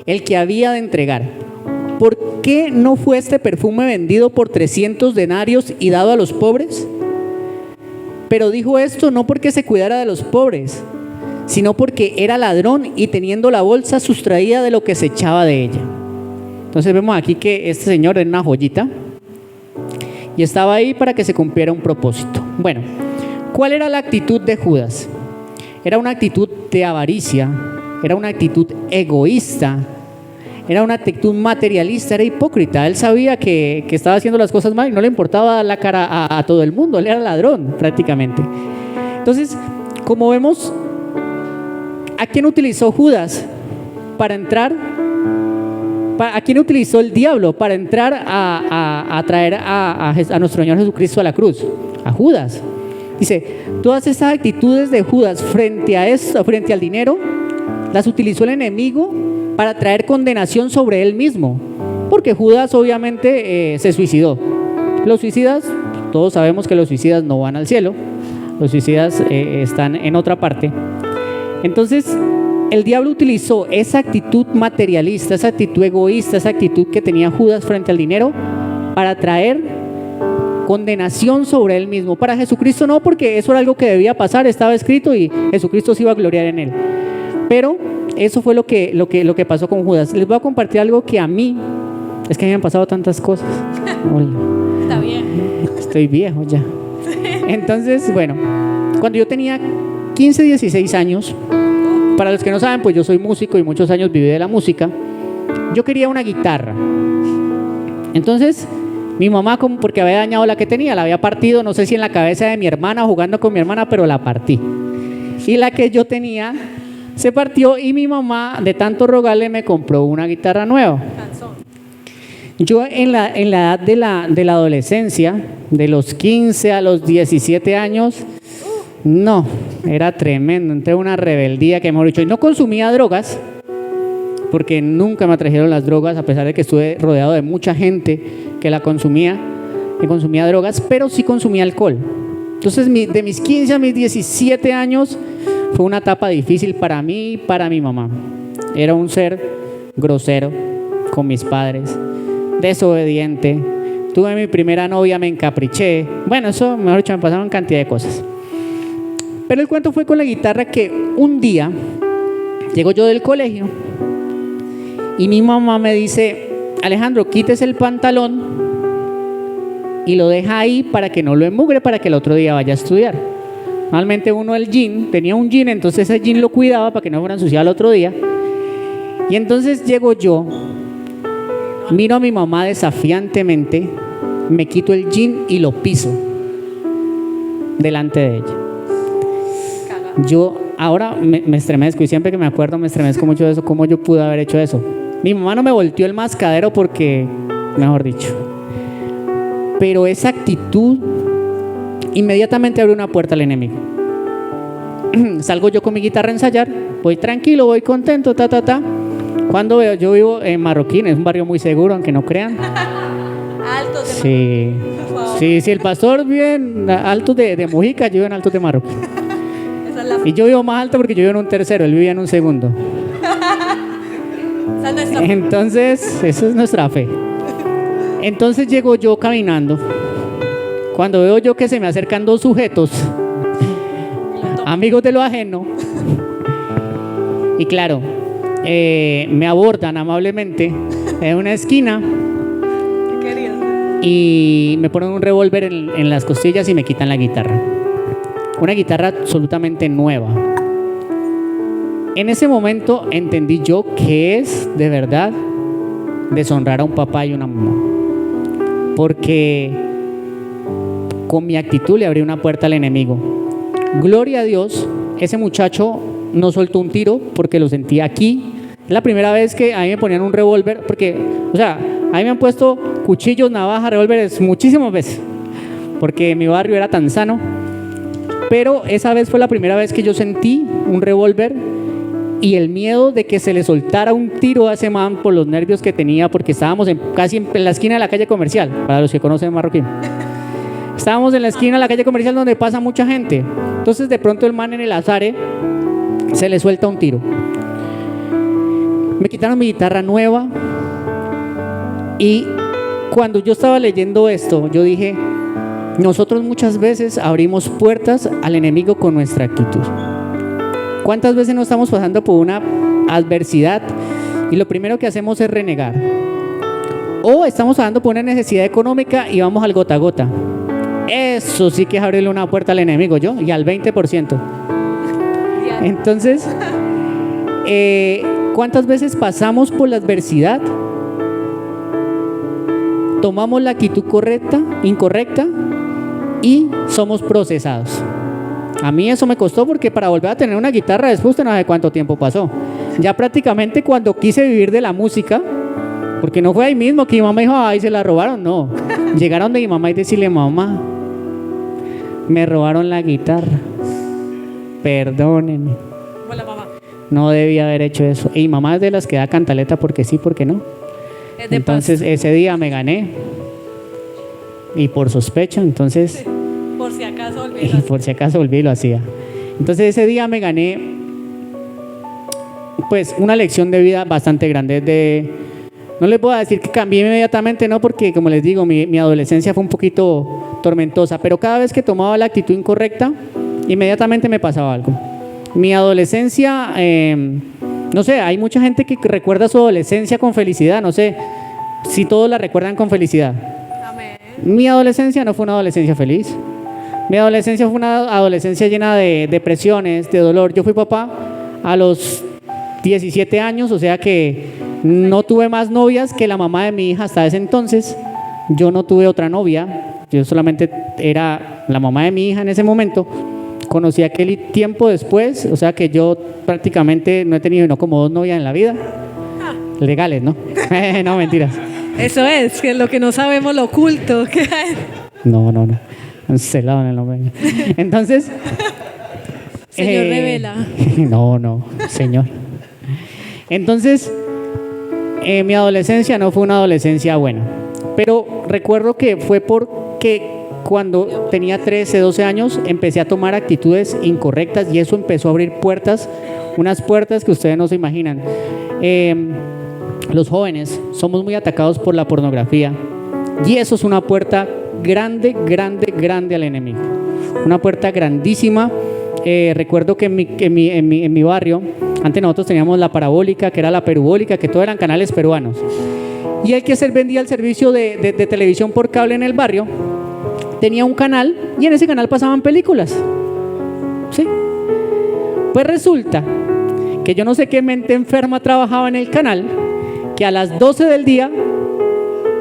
el que había de entregar, ¿por qué no fue este perfume vendido por 300 denarios y dado a los pobres? Pero dijo esto no porque se cuidara de los pobres, sino porque era ladrón y teniendo la bolsa sustraía de lo que se echaba de ella. Entonces vemos aquí que este señor era una joyita y estaba ahí para que se cumpliera un propósito. Bueno, ¿cuál era la actitud de Judas? Era una actitud de avaricia, era una actitud egoísta, era una actitud materialista, era hipócrita. Él sabía que estaba haciendo las cosas mal y no le importaba dar la cara a todo el mundo. Él era ladrón prácticamente. Entonces, como vemos, ¿a quién utilizó Judas para entrar? ¿A quién utilizó el diablo para entrar a traer a nuestro Señor Jesucristo a la cruz? A Judas. Dice, todas esas actitudes de Judas frente a esto, frente al dinero, las utilizó el enemigo para traer condenación sobre él mismo, porque Judas obviamente se suicidó. Los suicidas, todos sabemos que los suicidas no van al cielo, los suicidas están en otra parte. Entonces el diablo utilizó esa actitud materialista, esa actitud egoísta, esa actitud que tenía Judas frente al dinero para traer condenación sobre él mismo. Para Jesucristo no, porque eso era algo que debía pasar, estaba escrito y Jesucristo se iba a gloriar en él. Pero eso fue lo que pasó con Judas. Les voy a compartir algo que a mí, es que a mí me han pasado tantas cosas. Hola. Está bien. Estoy viejo ya. Entonces, bueno, cuando yo tenía 15, 16 años, para los que no saben, pues yo soy músico y muchos años viví de la música. Yo quería una guitarra. Entonces, mi mamá, como porque había dañado la que tenía, la había partido, no sé si en la cabeza de mi hermana, jugando con mi hermana, pero la partí. Y la que yo tenía se partió y mi mamá, de tanto rogarle, me compró una guitarra nueva. Yo en la edad de la adolescencia, de los 15 a los 17 años, no, era tremendo, entré en una rebeldía que mejor dicho, y no consumía drogas, porque nunca me atrajeron las drogas, a pesar de que estuve rodeado de mucha gente que consumía drogas, pero sí consumía alcohol. Entonces de mis 15 a mis 17 años fue una etapa difícil para mí y para mi mamá. Era un ser grosero con mis padres, desobediente. Tuve mi primera novia, me encapriché. Bueno, eso, mejor dicho, me pasaron cantidad de cosas. Pero el cuento fue con la guitarra que un día llego yo del colegio y mi mamá me dice, Alejandro, quítese el pantalón y lo deja ahí para que no lo enmugre, para que el otro día vaya a estudiar. Normalmente uno el jean, tenía un jean, entonces ese jean lo cuidaba para que no fuera ensuciado el otro día. Y entonces llego yo, miro a mi mamá desafiantemente, me quito el jean y lo piso delante de ella. Yo ahora me estremezco y siempre que me acuerdo me estremezco mucho de eso, cómo yo pude haber hecho eso. Mi mamá no me volteó el mascadero porque, mejor dicho, pero esa actitud inmediatamente abrió una puerta al enemigo. Salgo yo con mi guitarra a ensayar, voy tranquilo, voy contento, Cuando veo, yo vivo en Marroquín, es un barrio muy seguro, aunque no crean. Altos de Sí, sí, el pastor vive en Altos de Mujica, yo vivo en Altos de Marroquín. Esa es la Y yo vivo más alto porque yo vivo en un tercero, él vivía en un segundo. esa es nuestra Entonces, esa es nuestra fe. Entonces llego yo caminando. Cuando veo yo que se me acercan dos sujetos, amigos de lo ajeno, y claro, me abordan amablemente en una esquina querido. y me ponen un revólver en las costillas y me quitan la guitarra. Una guitarra absolutamente nueva. En ese momento entendí yo que es de verdad deshonrar a un papá y una mamá, porque con mi actitud le abrí una puerta al enemigo. Gloria a Dios, ese muchacho no soltó un tiro porque lo sentía aquí. Es la primera vez que a mí me ponían un revólver, porque, o sea, a mí me han puesto cuchillos, navajas, revólveres muchísimas veces, porque mi barrio era tan sano. Pero esa vez fue la primera vez que yo sentí un revólver y el miedo de que se le soltara un tiro a ese man por los nervios que tenía, porque estábamos casi en la esquina de la calle comercial, para los que conocen Marroquín. Estábamos en la esquina de la calle comercial donde pasa mucha gente. Entonces de pronto el man en el azare se le suelta un tiro. Me quitaron mi guitarra nueva y cuando yo estaba leyendo esto, yo dije, nosotros muchas veces abrimos puertas al enemigo con nuestra actitud. ¿Cuántas veces no estamos pasando por una adversidad y lo primero que hacemos es renegar? O estamos pasando por una necesidad económica y vamos al gota a gota. Eso sí que es abrirle una puerta al enemigo, yo, y al 20%. Entonces, ¿cuántas veces pasamos por la adversidad? Tomamos la actitud incorrecta y somos procesados. A mí eso me costó porque para volver a tener una guitarra después de no sé cuánto tiempo pasó. Ya prácticamente cuando quise vivir de la música, porque no fue ahí mismo que mi mamá dijo, ay, se la robaron, no. Llegaron de mi mamá y decirle, mamá, me robaron la guitarra, perdónenme. Hola, mamá. No debía haber hecho eso. Y mi mamá es de las que da cantaleta porque sí, porque no. Es de Entonces ese día me gané. Y por sospecha, entonces... paz. Por si acaso Y olvidas. por si acaso volví y lo hacía. Entonces ese día me gané pues una lección de vida bastante grande. No les puedo decir que cambié inmediatamente, no, porque como les digo, mi adolescencia fue un poquito tormentosa, pero cada vez que tomaba la actitud incorrecta, inmediatamente me pasaba algo. Mi adolescencia, no sé, hay mucha gente que recuerda su adolescencia con felicidad, no sé si todos la recuerdan con felicidad. Amén. Mi adolescencia no fue una adolescencia feliz. Mi adolescencia fue una adolescencia llena de depresiones, de dolor. Yo fui papá a los 17 años, o sea que no tuve más novias que la mamá de mi hija hasta ese entonces. Yo no tuve otra novia, yo solamente era la mamá de mi hija en ese momento. Conocí a Kelly tiempo después, o sea que yo prácticamente no he tenido no como 2 novias en la vida. Legales, ¿no? No, mentiras. Eso es, que lo que no sabemos, lo oculto. No. Cancelado en el nombre. Entonces. Señor, revela. No, señor. Entonces, mi adolescencia no fue una adolescencia buena. Pero recuerdo que fue porque cuando tenía 13, 12 años empecé a tomar actitudes incorrectas y eso empezó a abrir puertas, unas puertas que ustedes no se imaginan. Los jóvenes somos muy atacados por la pornografía y eso es una puerta grande al enemigo, una puerta grandísima. Recuerdo que en mi barrio, antes nosotros teníamos la parabólica, que era la perubólica, que todos eran canales peruanos, y el que vendía el servicio de televisión por cable en el barrio tenía un canal y en ese canal pasaban películas, ¿sí? Pues resulta que yo no sé qué mente enferma trabajaba en el canal, que a las 12 del día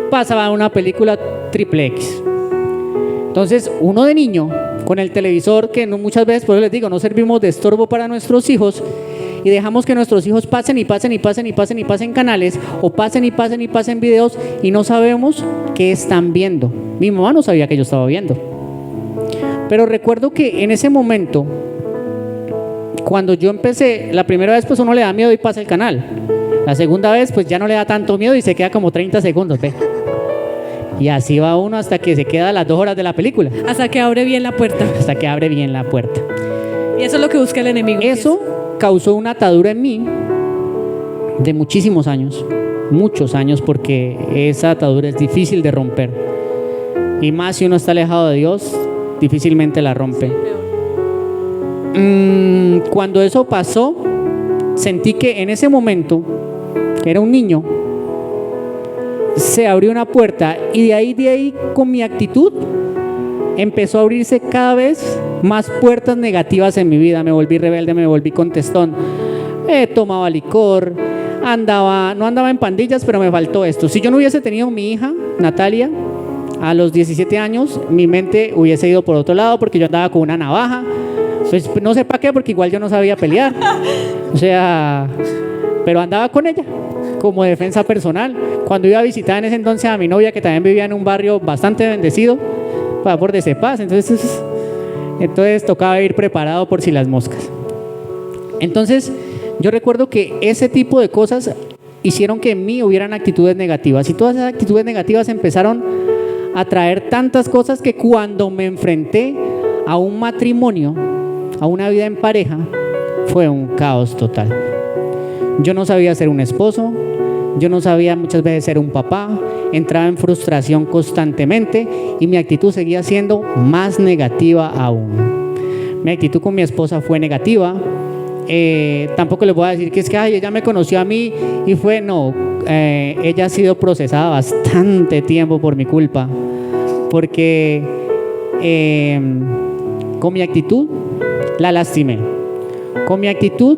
pasaba una película triple X. Entonces uno de niño con el televisor, que no, muchas veces, por eso les digo, no servimos de estorbo para nuestros hijos y dejamos que nuestros hijos pasen canales o pasen videos y no sabemos qué están viendo. Mi mamá no sabía que yo estaba viendo, pero recuerdo que en ese momento, cuando yo empecé, la primera vez pues uno le da miedo y pasa el canal, la segunda vez pues ya no le da tanto miedo y se queda como 30 segundos, ¿ve? Y así va uno hasta que se queda las 2 horas de la película. Hasta que abre bien la puerta. Hasta que abre bien la puerta. Y eso es lo que busca el enemigo. Eso causó una atadura en mí de muchísimos años. Muchos años, porque esa atadura es difícil de romper. Y más si uno está alejado de Dios, difícilmente la rompe. Cuando eso pasó, sentí que en ese momento, que era un niño, se abrió una puerta y de ahí con mi actitud empezó a abrirse cada vez más puertas negativas en mi vida. Me volví rebelde, me volví contestón, tomaba licor, no andaba en pandillas, pero me faltó esto. Si yo no hubiese tenido mi hija, Natalia, a los 17 años, mi mente hubiese ido por otro lado porque yo andaba con una navaja. Pues no sé para qué, porque igual yo no sabía pelear. O sea, pero andaba con ella como defensa personal. Cuando iba a visitar en ese entonces a mi novia, que también vivía en un barrio bastante bendecido, por de Cepaz, entonces tocaba ir preparado por si las moscas. Entonces yo recuerdo que ese tipo de cosas hicieron que en mí hubieran actitudes negativas, y todas esas actitudes negativas empezaron a traer tantas cosas que cuando me enfrenté a un matrimonio, a una vida en pareja, fue un caos total. Yo no sabía ser un esposo, yo no sabía muchas veces ser un papá, entraba en frustración constantemente y mi actitud seguía siendo más negativa aún. Mi actitud con mi esposa fue negativa. Tampoco les voy a decir que es que ella me conoció a mí y fue, no, ella ha sido procesada bastante tiempo por mi culpa, porque con mi actitud la lastimé. Con mi actitud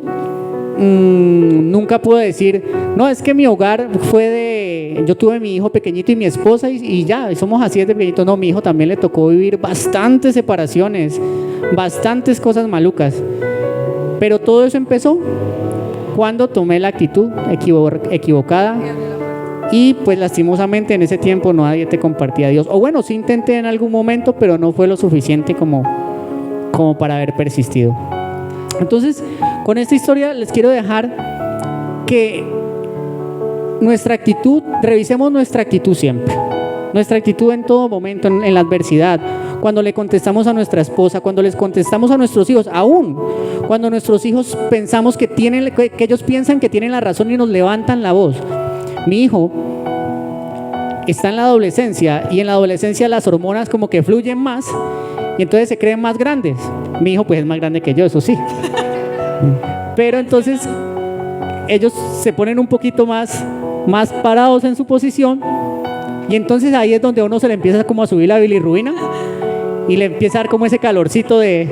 nunca pude decir, no, es que mi hogar fue yo tuve mi hijo pequeñito y mi esposa y ya, somos así desde pequeñito. No, mi hijo también le tocó vivir bastantes separaciones, bastantes cosas malucas. Pero todo eso empezó cuando tomé la actitud equivocada y pues lastimosamente en ese tiempo nadie te compartía a Dios. O bueno, sí intenté en algún momento, pero no fue lo suficiente como para haber persistido. Entonces, con esta historia les quiero dejar que nuestra actitud, revisemos nuestra actitud siempre. Nuestra actitud en todo momento, en la adversidad, cuando le contestamos a nuestra esposa, cuando les contestamos a nuestros hijos, aún cuando nuestros hijos pensamos que ellos piensan que tienen la razón y nos levantan la voz. Mi hijo está en la adolescencia y en la adolescencia las hormonas como que fluyen más y entonces se creen más grandes. Mi hijo pues es más grande que yo, eso sí. Pero entonces ellos se ponen un poquito más parados en su posición y entonces ahí es donde a uno se le empieza como a subir la bilirrubina y le empieza a dar como ese calorcito de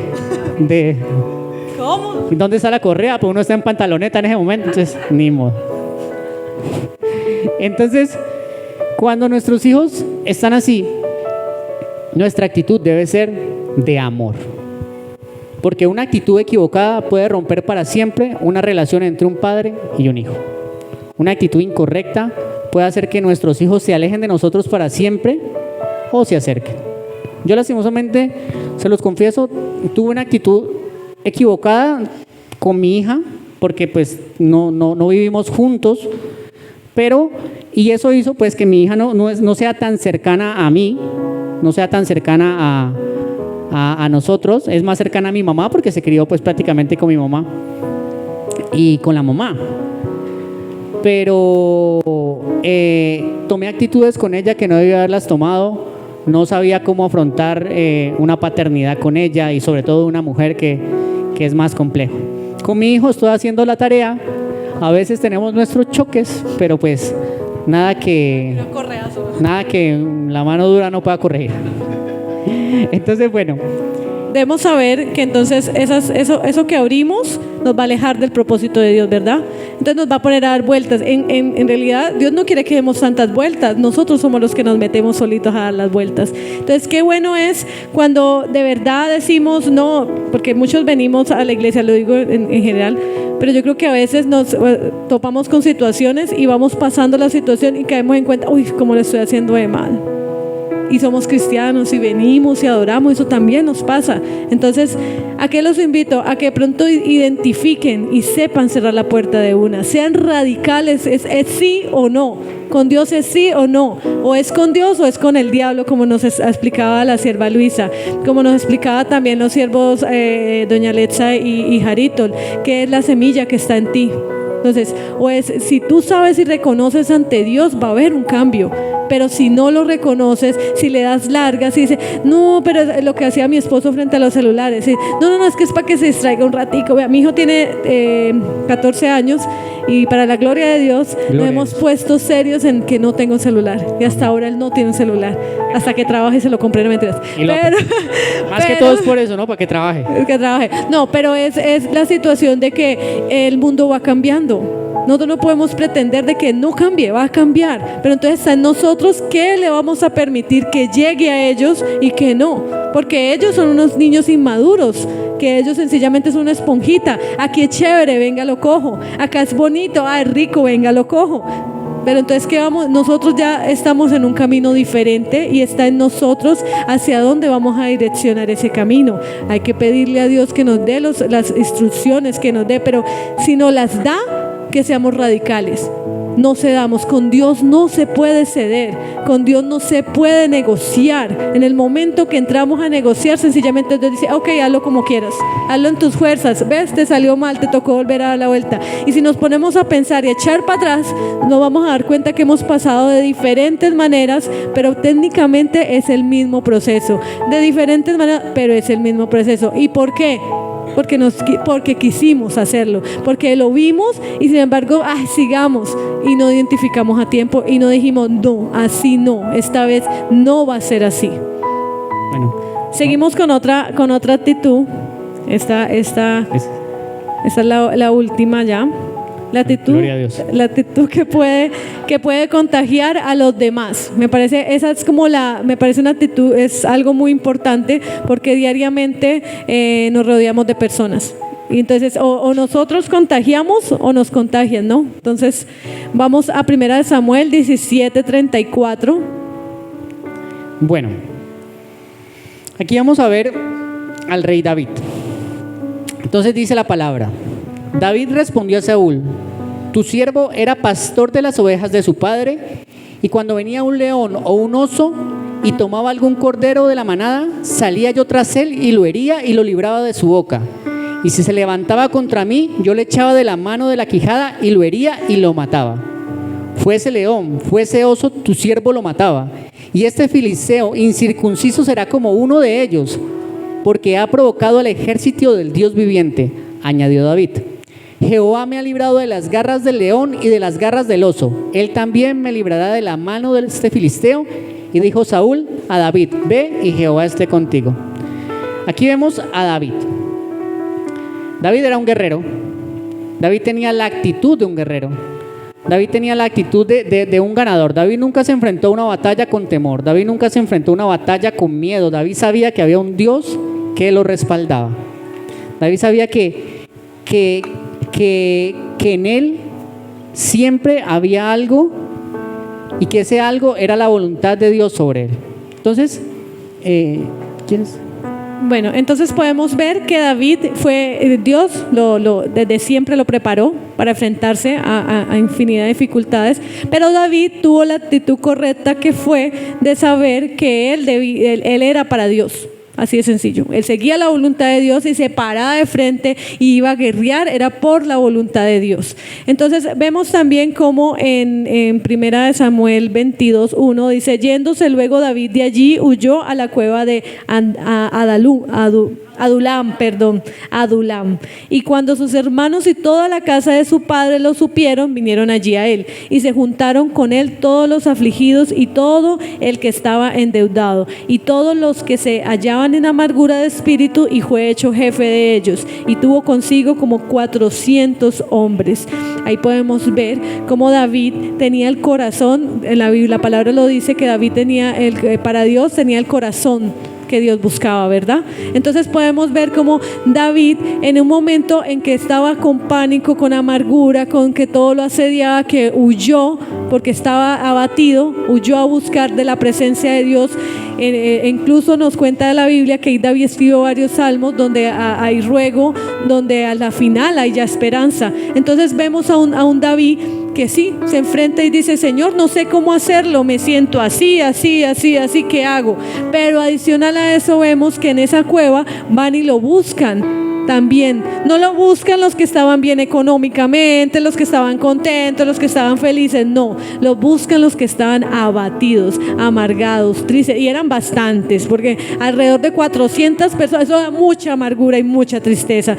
¿Cómo? ¿dónde está la correa? Pues uno está en pantaloneta en ese momento, entonces ni modo. Entonces, cuando nuestros hijos están así, nuestra actitud debe ser de amor. Porque una actitud equivocada puede romper para siempre una relación entre un padre y un hijo. Una actitud incorrecta puede hacer que nuestros hijos se alejen de nosotros para siempre o se acerquen. Yo lastimosamente, se los confieso, tuve una actitud equivocada con mi hija porque pues no vivimos juntos, y eso hizo pues que mi hija no sea tan cercana a mí, no sea tan cercana a nosotros, es más cercana a mi mamá porque se crió pues prácticamente con mi mamá y con la mamá. Pero tomé actitudes con ella que no debía haberlas tomado, no sabía cómo afrontar una paternidad con ella y sobre todo una mujer que es más complejo. Con mi hijo estoy haciendo la tarea, a veces tenemos nuestros choques, pero pues nada que la mano dura no pueda corregir. Entonces, bueno, Debemos saber que entonces eso que abrimos nos va a alejar del propósito de Dios, ¿verdad? Entonces nos va a poner a dar vueltas. En realidad, Dios no quiere que demos tantas vueltas. Nosotros somos los que nos metemos solitos a dar las vueltas. Entonces, qué bueno es cuando de verdad decimos no, porque muchos venimos a la iglesia, lo digo en general, pero yo creo que a veces nos topamos con situaciones y vamos pasando la situación y caemos en cuenta, uy, cómo lo estoy haciendo de mal. Y somos cristianos y venimos y adoramos, eso también nos pasa. Entonces, ¿a qué los invito? A que pronto identifiquen y sepan cerrar la puerta de una. Sean radicales, es sí o no. Con Dios es sí o no. O es con Dios o es con el diablo, como nos explicaba la sierva Luisa. Como nos explicaba también los siervos doña Letza y Jaritol, que es la semilla que está en ti. Entonces, o es, si tú sabes y reconoces ante Dios, va a haber un cambio. Pero si no lo reconoces, si le das largas y dices, no, pero es lo que hacía mi esposo frente a los celulares, no, es que es para que se distraiga un ratico. Vea, mi hijo tiene 14 años y para la gloria de Dios nos hemos puesto serios en que no tengo celular. Y hasta ahora él no tiene un celular. Hasta que trabaje y se lo compré, no mentiras. Más que todo es por eso, ¿no? Para que trabaje. No, pero es la situación de que el mundo va cambiando. Nosotros no podemos pretender de que no cambie, va a cambiar. Pero entonces está en nosotros qué le vamos a permitir que llegue a ellos y que no. Porque ellos son unos niños inmaduros, que ellos sencillamente son una esponjita. Aquí es chévere, venga lo cojo. Acá es bonito, es rico, venga lo cojo. Pero entonces, ¿qué vamos? Nosotros ya estamos en un camino diferente y está en nosotros hacia dónde vamos a direccionar ese camino. Hay que pedirle a Dios que nos dé las instrucciones, que nos dé, pero si no las da, que seamos radicales. No cedamos, con Dios no se puede ceder, con Dios no se puede negociar. En el momento que entramos a negociar, sencillamente Dios dice, ok, hazlo como quieras, hazlo en tus fuerzas, ves, te salió mal, te tocó volver a dar la vuelta. Y si nos ponemos a pensar y a echar para atrás, nos vamos a dar cuenta que hemos pasado de diferentes maneras, pero técnicamente es el mismo proceso, de diferentes maneras, pero es el mismo proceso. ¿Y por qué? Porque quisimos hacerlo, porque lo vimos y sin embargo, sigamos, y no identificamos a tiempo y no dijimos, no, así no, esta vez no va a ser así. Bueno, seguimos con otra actitud. Esta es la última ya. Gloria a Dios. La actitud que puede contagiar a los demás. Me parece, esa es como me parece una actitud, es algo muy importante porque diariamente nos rodeamos de personas. Y entonces o nosotros contagiamos o nos contagian, ¿no? Entonces vamos a 1 Samuel 17:34. Bueno, aquí vamos a ver al rey David. Entonces dice la palabra: David respondió a Saúl: tu siervo era pastor de las ovejas de su padre, y cuando venía un león o un oso y tomaba algún cordero de la manada, salía yo tras él y lo hería y lo libraba de su boca. Y si se levantaba contra mí, yo le echaba de la mano de la quijada y lo hería y lo mataba. Fuese león, fuese oso, tu siervo lo mataba. Y este filisteo incircunciso será como uno de ellos, porque ha provocado al ejército del Dios viviente, añadió David. Jehová me ha librado de las garras del león y de las garras del oso. Él también me librará de la mano de este filisteo. Y dijo Saúl a David: ve y Jehová esté contigo. Aquí vemos a David. David era un guerrero. David tenía la actitud de un guerrero. David tenía la actitud de un ganador. David nunca se enfrentó a una batalla con temor. David nunca se enfrentó a una batalla con miedo. David sabía que había un Dios que lo respaldaba. David sabía que en él siempre había algo, y que ese algo era la voluntad de Dios sobre él. Entonces, ¿quién es? Bueno, entonces podemos ver que David Dios desde siempre lo preparó para enfrentarse a infinidad de dificultades, pero David tuvo la actitud correcta, que fue de saber que él era para Dios. Así de sencillo. Él seguía la voluntad de Dios y se paraba de frente y iba a guerrear, era por la voluntad de Dios. Entonces vemos también como en 1 Samuel 22:1 dice: yéndose luego David de allí, huyó a la cueva de Adulam. Y cuando sus hermanos y toda la casa de su padre lo supieron, vinieron allí a él, y se juntaron con él todos los afligidos y todo el que estaba endeudado, y todos los que se hallaban en amargura de espíritu, y fue hecho jefe de ellos, y tuvo consigo como 400 hombres. Ahí podemos ver cómo David tenía el corazón, en la Biblia, la palabra lo dice, que David para Dios tenía el corazón que Dios buscaba, ¿verdad? Entonces podemos ver cómo David, en un momento en que estaba con pánico, con amargura, con que todo lo asediaba, que huyó porque estaba abatido, huyó a buscar de la presencia de Dios. Incluso nos cuenta la Biblia que David escribió varios salmos donde hay ruego, donde a la final hay ya esperanza. Entonces vemos a un David que sí, se enfrenta y dice: Señor, no sé cómo hacerlo, me siento así, ¿qué hago? Pero adicional a eso vemos que en esa cueva van y lo buscan. También no lo buscan los que estaban bien económicamente, los que estaban contentos, los que estaban felices, no, lo buscan los que estaban abatidos, amargados, tristes, y eran bastantes, porque alrededor de 400 personas, eso da mucha amargura y mucha tristeza.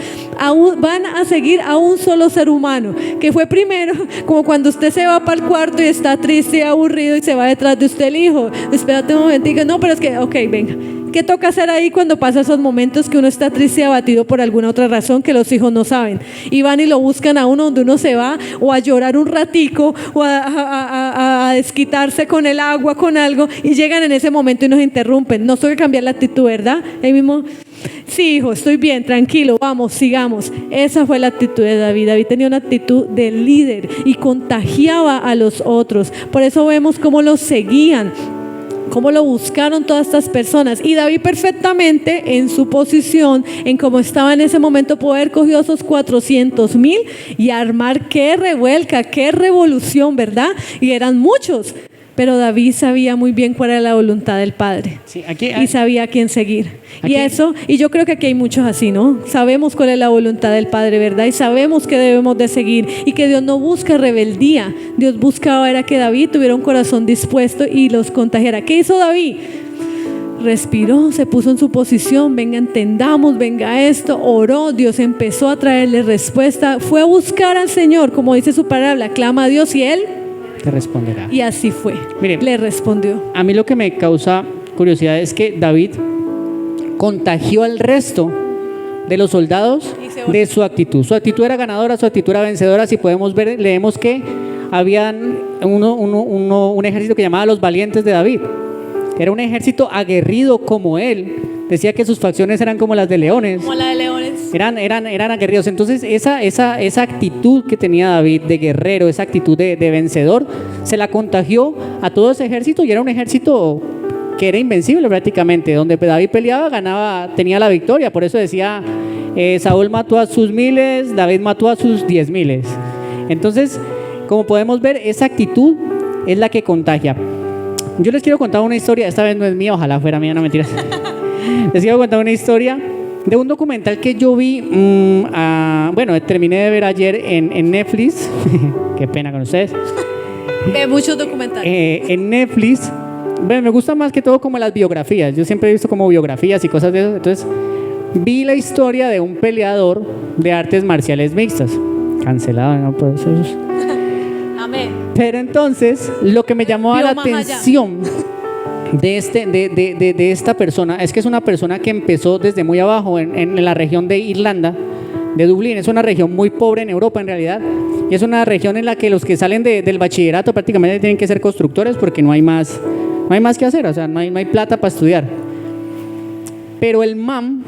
Van a seguir a un solo ser humano, que fue primero, como cuando usted se va para el cuarto y está triste y aburrido y se va detrás de usted el hijo: espérate un momentico, no, pero es que, ok, venga. ¿Qué toca hacer ahí cuando pasa esos momentos que uno está triste y abatido por alguna otra razón que los hijos no saben? Y van y lo buscan a uno donde uno se va, o a llorar un ratico, o a desquitarse con el agua, con algo, y llegan en ese momento y nos interrumpen. No tengo que cambiar la actitud, ¿verdad? Ahí mismo: sí, hijo, estoy bien, tranquilo, vamos, sigamos. Esa fue la actitud de David. David tenía una actitud de líder y contagiaba a los otros. Por eso vemos cómo lo seguían, cómo lo buscaron todas estas personas. Y David, perfectamente en su posición, en cómo estaba en ese momento, pudo haber cogido esos 400,000 y armar qué revuelca, qué revolución, ¿verdad? Y eran muchos, pero David sabía muy bien cuál era la voluntad del Padre. Sí, y sabía a quién seguir. Y yo creo que aquí hay muchos así, ¿no? Sabemos cuál es la voluntad del Padre, ¿verdad? Y sabemos que debemos de seguir, y que Dios no busca rebeldía. Dios buscaba era que David tuviera un corazón dispuesto y los contagiara. ¿Qué hizo David? Respiró, se puso en su posición: venga, entendamos, venga esto, oró. Dios empezó a traerle respuesta, fue a buscar al Señor, como dice su palabra: clama a Dios y Él te responderá. Y así fue. Mire, le respondió. A mí lo que me causa curiosidad es que David contagió al resto de los soldados de su actitud. Su actitud era ganadora, su actitud era vencedora. Si podemos ver, leemos que habían un ejército que llamaba los valientes de David. Era un ejército aguerrido como él. Decía que sus facciones eran como las de leones. Como la de leones. Eran aguerridos. Entonces esa actitud que tenía David de guerrero, esa actitud de vencedor, se la contagió a todo ese ejército, y era un ejército que era invencible prácticamente. Donde David peleaba, ganaba, tenía la victoria. Por eso decía, Saúl mató a sus 1000, David mató a sus 10,000. Entonces, como podemos ver, esa actitud es la que contagia. Yo les quiero contar una historia, esta vez no es mía, ojalá fuera mía, no mentiras. Les quiero contar una historia de un documental que yo vi, terminé de ver ayer en Netflix. Qué pena con ustedes. De muchos documentales. En Netflix, bueno, me gusta más que todo como las biografías. Yo siempre he visto como biografías y cosas de eso. Entonces, vi la historia de un peleador de artes marciales mixtas. Cancelado, no puedo ser. Amén. Pero entonces, lo que me llamó a la atención de esta persona es que es una persona que empezó desde muy abajo en la región de Irlanda, de Dublín. Es una región muy pobre en Europa en realidad, y es una región en la que los que salen del bachillerato prácticamente tienen que ser constructores porque no hay más que hacer, o sea, no hay plata para estudiar. Pero el man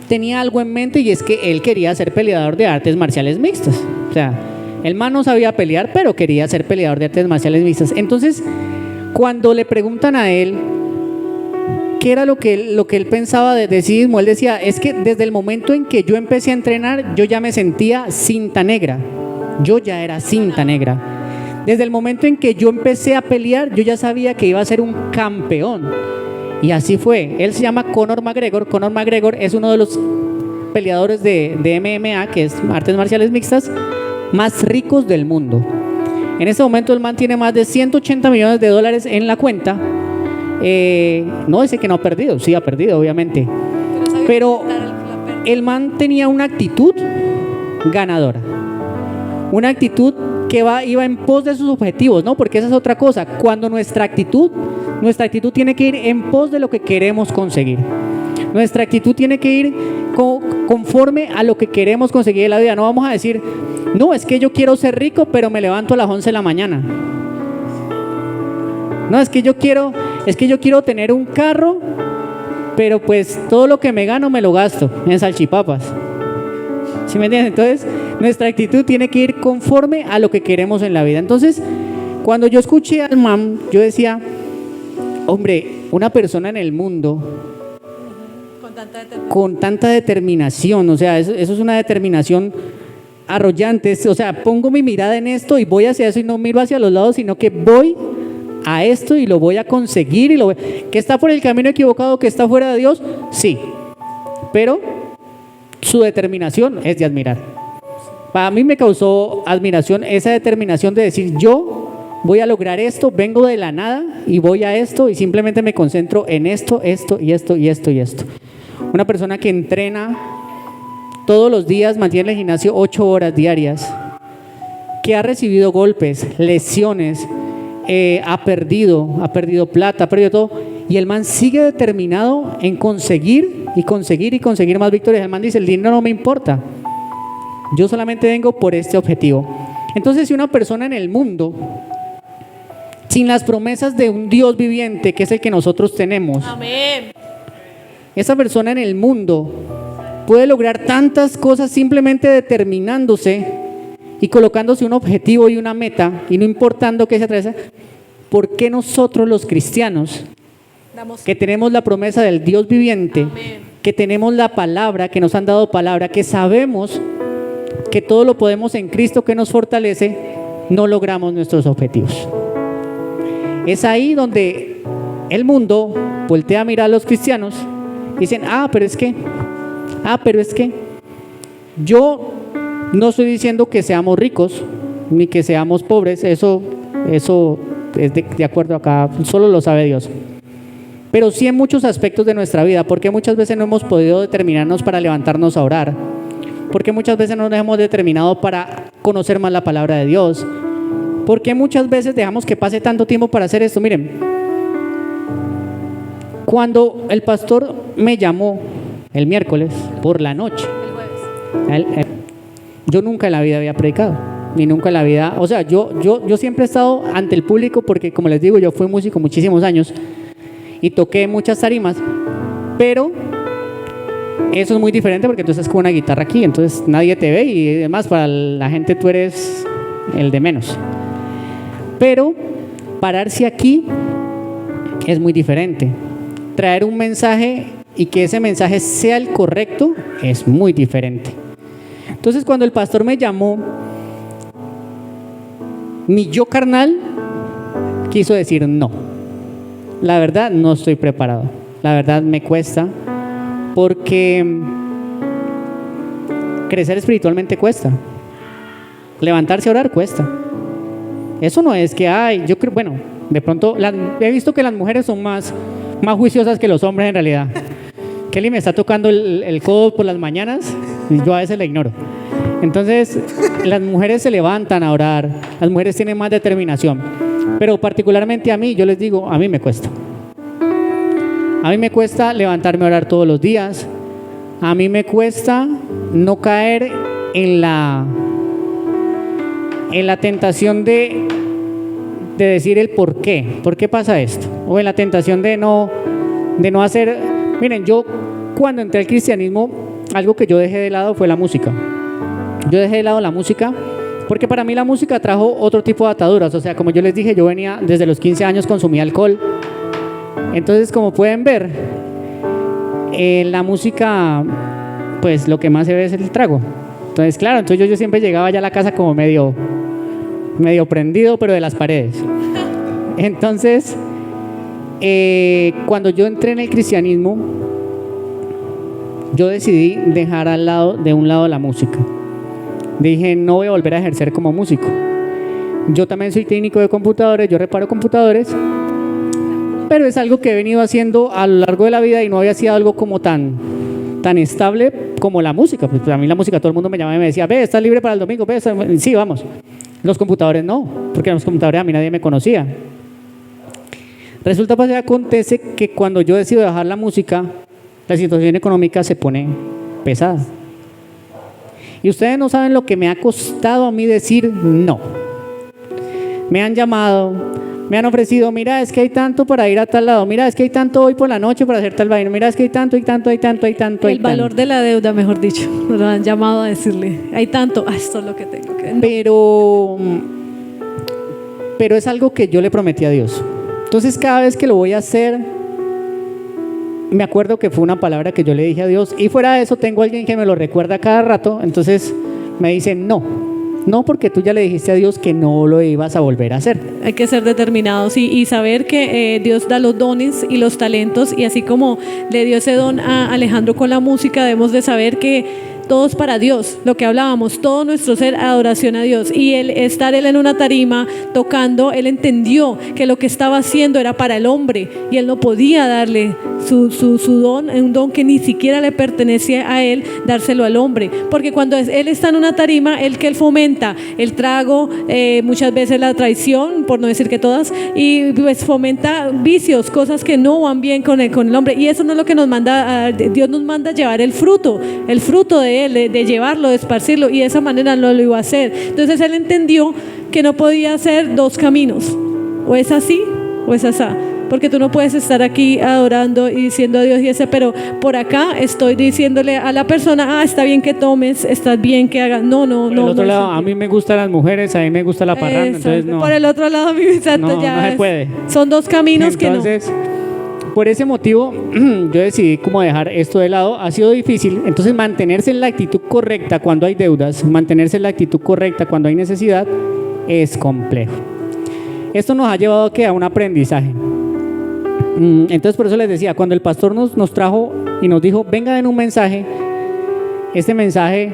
tenía algo en mente, y es que él quería ser peleador de artes marciales mixtas. O sea, el man no sabía pelear, pero quería ser peleador de artes marciales mixtas. Entonces, cuando le preguntan a él qué era lo que él pensaba de sí mismo, él decía, es que desde el momento en que yo empecé a entrenar, yo ya me sentía cinta negra. Yo ya era cinta negra. Desde el momento en que yo empecé a pelear, yo ya sabía que iba a ser un campeón. Y así fue. Él se llama Conor McGregor. Conor McGregor es uno de los peleadores de MMA, que es artes marciales mixtas, más ricos del mundo. En este momento el man tiene más de $180 millones en la cuenta. No dice que no ha perdido, sí ha perdido obviamente, pero el man tenía una actitud ganadora, una actitud que iba en pos de sus objetivos, ¿no? Porque esa es otra cosa. Cuando nuestra actitud tiene que ir en pos de lo que queremos conseguir. Nuestra actitud tiene que ir conforme a lo que queremos conseguir en la vida. No vamos a decir, no, es que yo quiero ser rico, pero me levanto a las 11 de la mañana. No, es que yo quiero tener un carro, pero pues todo lo que me gano me lo gasto en salchipapas. ¿Sí me entienden? Entonces, nuestra actitud tiene que ir conforme a lo que queremos en la vida. Entonces, cuando yo escuché al man, yo decía, hombre, una persona en el mundo con tanta determinación, o sea, eso es una determinación arrollante. O sea, pongo mi mirada en esto y voy hacia eso y no miro hacia los lados, sino que voy a esto y lo voy a conseguir. ¿Que está por el camino equivocado, que está fuera de Dios? Sí, pero su determinación es de admirar. Para mí me causó admiración esa determinación de decir, yo voy a lograr esto, vengo de la nada y voy a esto y simplemente me concentro en esto y esto. Una persona que entrena todos los días, mantiene el gimnasio 8 horas diarias, que ha recibido golpes, lesiones, ha perdido plata, ha perdido todo, y el man sigue determinado en conseguir más victorias. El man dice, el dinero no me importa, yo solamente vengo por este objetivo. Entonces, si una persona en el mundo, sin las promesas de un Dios viviente, que es el que nosotros tenemos, amén, esa persona en el mundo puede lograr tantas cosas simplemente determinándose y colocándose un objetivo y una meta, y no importando qué se atraviesa. ¿Por qué nosotros los cristianos, que tenemos la promesa del Dios viviente, amén, que tenemos la palabra, que nos han dado palabra, que sabemos que todo lo podemos en Cristo que nos fortalece, no logramos nuestros objetivos? Es ahí donde el mundo voltea a mirar a los cristianos y dicen, pero es que yo no estoy diciendo que seamos ricos ni que seamos pobres, eso es de acuerdo acá, solo lo sabe Dios. Pero sí en muchos aspectos de nuestra vida, porque muchas veces no hemos podido determinarnos para levantarnos a orar, porque muchas veces no nos hemos determinado para conocer más la palabra de Dios, porque muchas veces dejamos que pase tanto tiempo para hacer esto. Miren, cuando el pastor me llamó el miércoles por la noche, Yo nunca en la vida había predicado, ni nunca en la vida, o sea, yo siempre he estado ante el público porque, como les digo, yo fui músico muchísimos años y toqué muchas tarimas, pero eso es muy diferente porque tú estás con una guitarra aquí, entonces nadie te ve y además para la gente tú eres el de menos. Pero pararse aquí es muy diferente. Traer un mensaje y que ese mensaje sea el correcto es muy diferente. Entonces, cuando el pastor me llamó, mi yo carnal quiso decir no. La verdad, no estoy preparado. La verdad, me cuesta, porque crecer espiritualmente cuesta. Levantarse a orar cuesta. Eso no es que, yo creo, bueno, de pronto, he visto que las mujeres son más juiciosas que los hombres en realidad. Kelly me está tocando el codo por las mañanas y yo a veces la ignoro. Entonces, las mujeres se levantan a orar, las mujeres tienen más determinación, pero particularmente a mí, yo les digo, a mí me cuesta. A mí me cuesta levantarme a orar todos los días, a mí me cuesta no caer en la tentación de decir el por qué pasa esto, o en la tentación de no hacer. Miren, yo cuando entré al cristianismo, algo que yo dejé de lado fue la música. Yo dejé de lado la música porque para mí la música trajo otro tipo de ataduras. O sea, como yo les dije, yo venía desde los 15 años, consumía alcohol. Entonces, como pueden ver, la música, pues lo que más se ve es el trago. Entonces, claro, yo siempre llegaba ya a la casa como medio prendido, pero de las paredes. Entonces, cuando yo entré en el cristianismo, yo decidí dejar de un lado la música. Dije, no voy a volver a ejercer como músico. Yo también soy técnico de computadores, yo reparo computadores, pero es algo que he venido haciendo a lo largo de la vida y no había sido algo como tan estable como la música. Pues a mí la música, todo el mundo me llamaba y me decía, ve, ¿estás libre para el domingo? Ve, sí, vamos. Los computadores no, porque en los computadores a mí nadie me conocía. Resulta, pues, acontece que cuando yo decido dejar la música, la situación económica se pone pesada. Y ustedes no saben lo que me ha costado a mí decir no. Me han llamado, me han ofrecido, mira, es que hay tanto para ir a tal lado, mira, es que hay tanto hoy por la noche para hacer tal vaina, mira, es que hay tanto, hay tanto, hay tanto, hay tanto. El valor de la deuda, mejor dicho, nos lo han llamado a decirle, hay tanto, esto es lo que tengo que... Pero es algo que yo le prometí a Dios. Entonces, cada vez que lo voy a hacer, me acuerdo que fue una palabra que yo le dije a Dios, y fuera de eso tengo a alguien que me lo recuerda cada rato. Entonces me dice, no, porque tú ya le dijiste a Dios que no lo ibas a volver a hacer. Hay que ser determinados y saber que Dios da los dones y los talentos, y así como le dio ese don a Alejandro con la música, debemos de saber que todo es para Dios, lo que hablábamos, todo nuestro ser, adoración a Dios. Y el estar él en una tarima tocando, él entendió que lo que estaba haciendo era para el hombre y él no podía darle su don, un don que ni siquiera le pertenecía a él, dárselo al hombre. Porque cuando él está en una tarima, él fomenta el trago, muchas veces la traición, por no decir que todas, y pues fomenta vicios, cosas que no van bien con el hombre. Y eso no es lo que nos manda, Dios nos manda a llevar el fruto de él, de llevarlo, de esparcirlo, y de esa manera no lo iba a hacer. Entonces él entendió que no podía hacer dos caminos, o es así o es así, porque tú no puedes estar aquí adorando y diciendo a Dios y ese, pero por acá estoy diciéndole a la persona, está bien que tomes, está bien que hagas, no. Por el otro lado, a mí me gustan las mujeres, a mí me gusta la parranda, entonces no. Por el otro lado, a mí no se puede. Son dos caminos. Entonces, que no. Por ese motivo, yo decidí como dejar esto de lado. Ha sido difícil, entonces mantenerse en la actitud correcta cuando hay deudas, mantenerse en la actitud correcta cuando hay necesidad, es complejo. Esto nos ha llevado a un aprendizaje. Entonces, por eso les decía, cuando el pastor nos trajo y nos dijo, venga, den un mensaje, este mensaje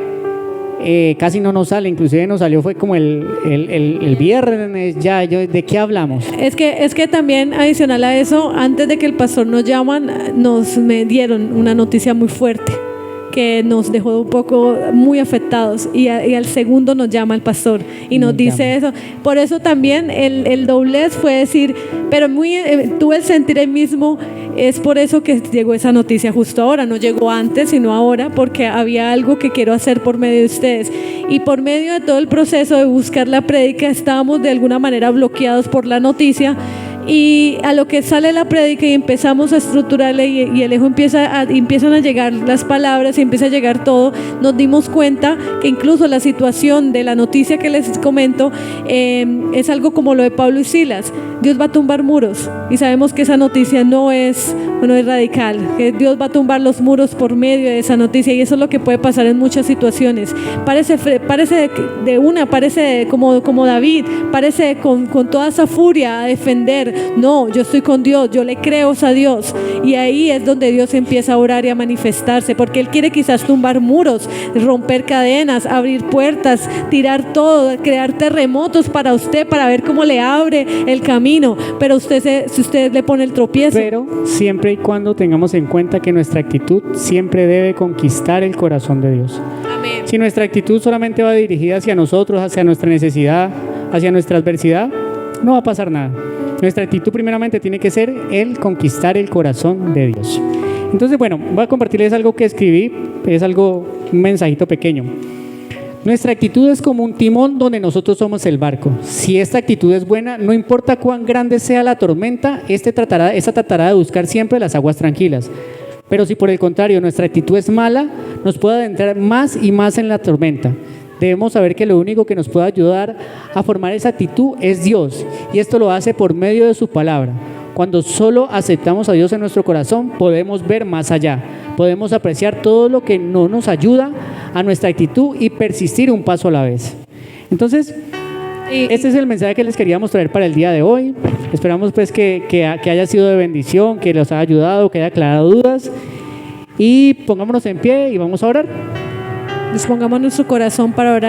casi no nos sale, inclusive nos salió fue como el viernes, ¿de qué hablamos? Es que también adicional a eso, antes de que el pastor nos llaman, me dieron una noticia muy fuerte, que nos dejó un poco muy afectados y al segundo nos llama el pastor y nos dice eso. Por eso también el doblez fue decir, pero tuve el sentir el mismo, es por eso que llegó esa noticia justo ahora, no llegó antes sino ahora, porque había algo que quiero hacer por medio de ustedes. Y por medio de todo el proceso de buscar la prédica estábamos de alguna manera bloqueados por la noticia. Y a lo que sale la prédica y empezamos a estructurarla y el hijo empiezan a llegar las palabras y empieza a llegar todo, nos dimos cuenta que incluso la situación de la noticia que les comento es algo como lo de Pablo y Silas. Dios va a tumbar muros y sabemos que esa noticia no es radical, que Dios va a tumbar los muros por medio de esa noticia, y eso es lo que puede pasar en muchas situaciones. Parece como David, parece con toda esa furia a defender. No, yo estoy con Dios, yo le creo a Dios, y ahí es donde Dios empieza a orar y a manifestarse, porque Él quiere quizás tumbar muros, romper cadenas, abrir puertas, tirar todo, crear terremotos para usted, para ver cómo le abre el camino, pero si usted le pone el tropiezo. Pero siempre y cuando tengamos en cuenta que nuestra actitud siempre debe conquistar el corazón de Dios. Amén. Si nuestra actitud solamente va dirigida hacia nosotros, hacia nuestra necesidad, hacia nuestra adversidad, no va a pasar nada. Nuestra actitud primeramente tiene que ser el conquistar el corazón de Dios. Entonces, bueno, voy a compartirles algo que escribí, es un mensajito pequeño. Nuestra actitud es como un timón donde nosotros somos el barco. Si esta actitud es buena, no importa cuán grande sea la tormenta, esta tratará de buscar siempre las aguas tranquilas. Pero si por el contrario nuestra actitud es mala, nos puede adentrar más y más en la tormenta. Debemos saber que lo único que nos puede ayudar a formar esa actitud es Dios, y esto lo hace por medio de su palabra. Cuando solo aceptamos a Dios en nuestro corazón, podemos ver más allá, podemos apreciar todo lo que no nos ayuda a nuestra actitud y persistir un paso a la vez. Entonces, este es el mensaje que les queríamos traer para el día de hoy. Esperamos pues que haya sido de bendición, que los haya ayudado, que haya aclarado dudas, y pongámonos en pie y vamos a orar. Dispongamos nuestro corazón para orar.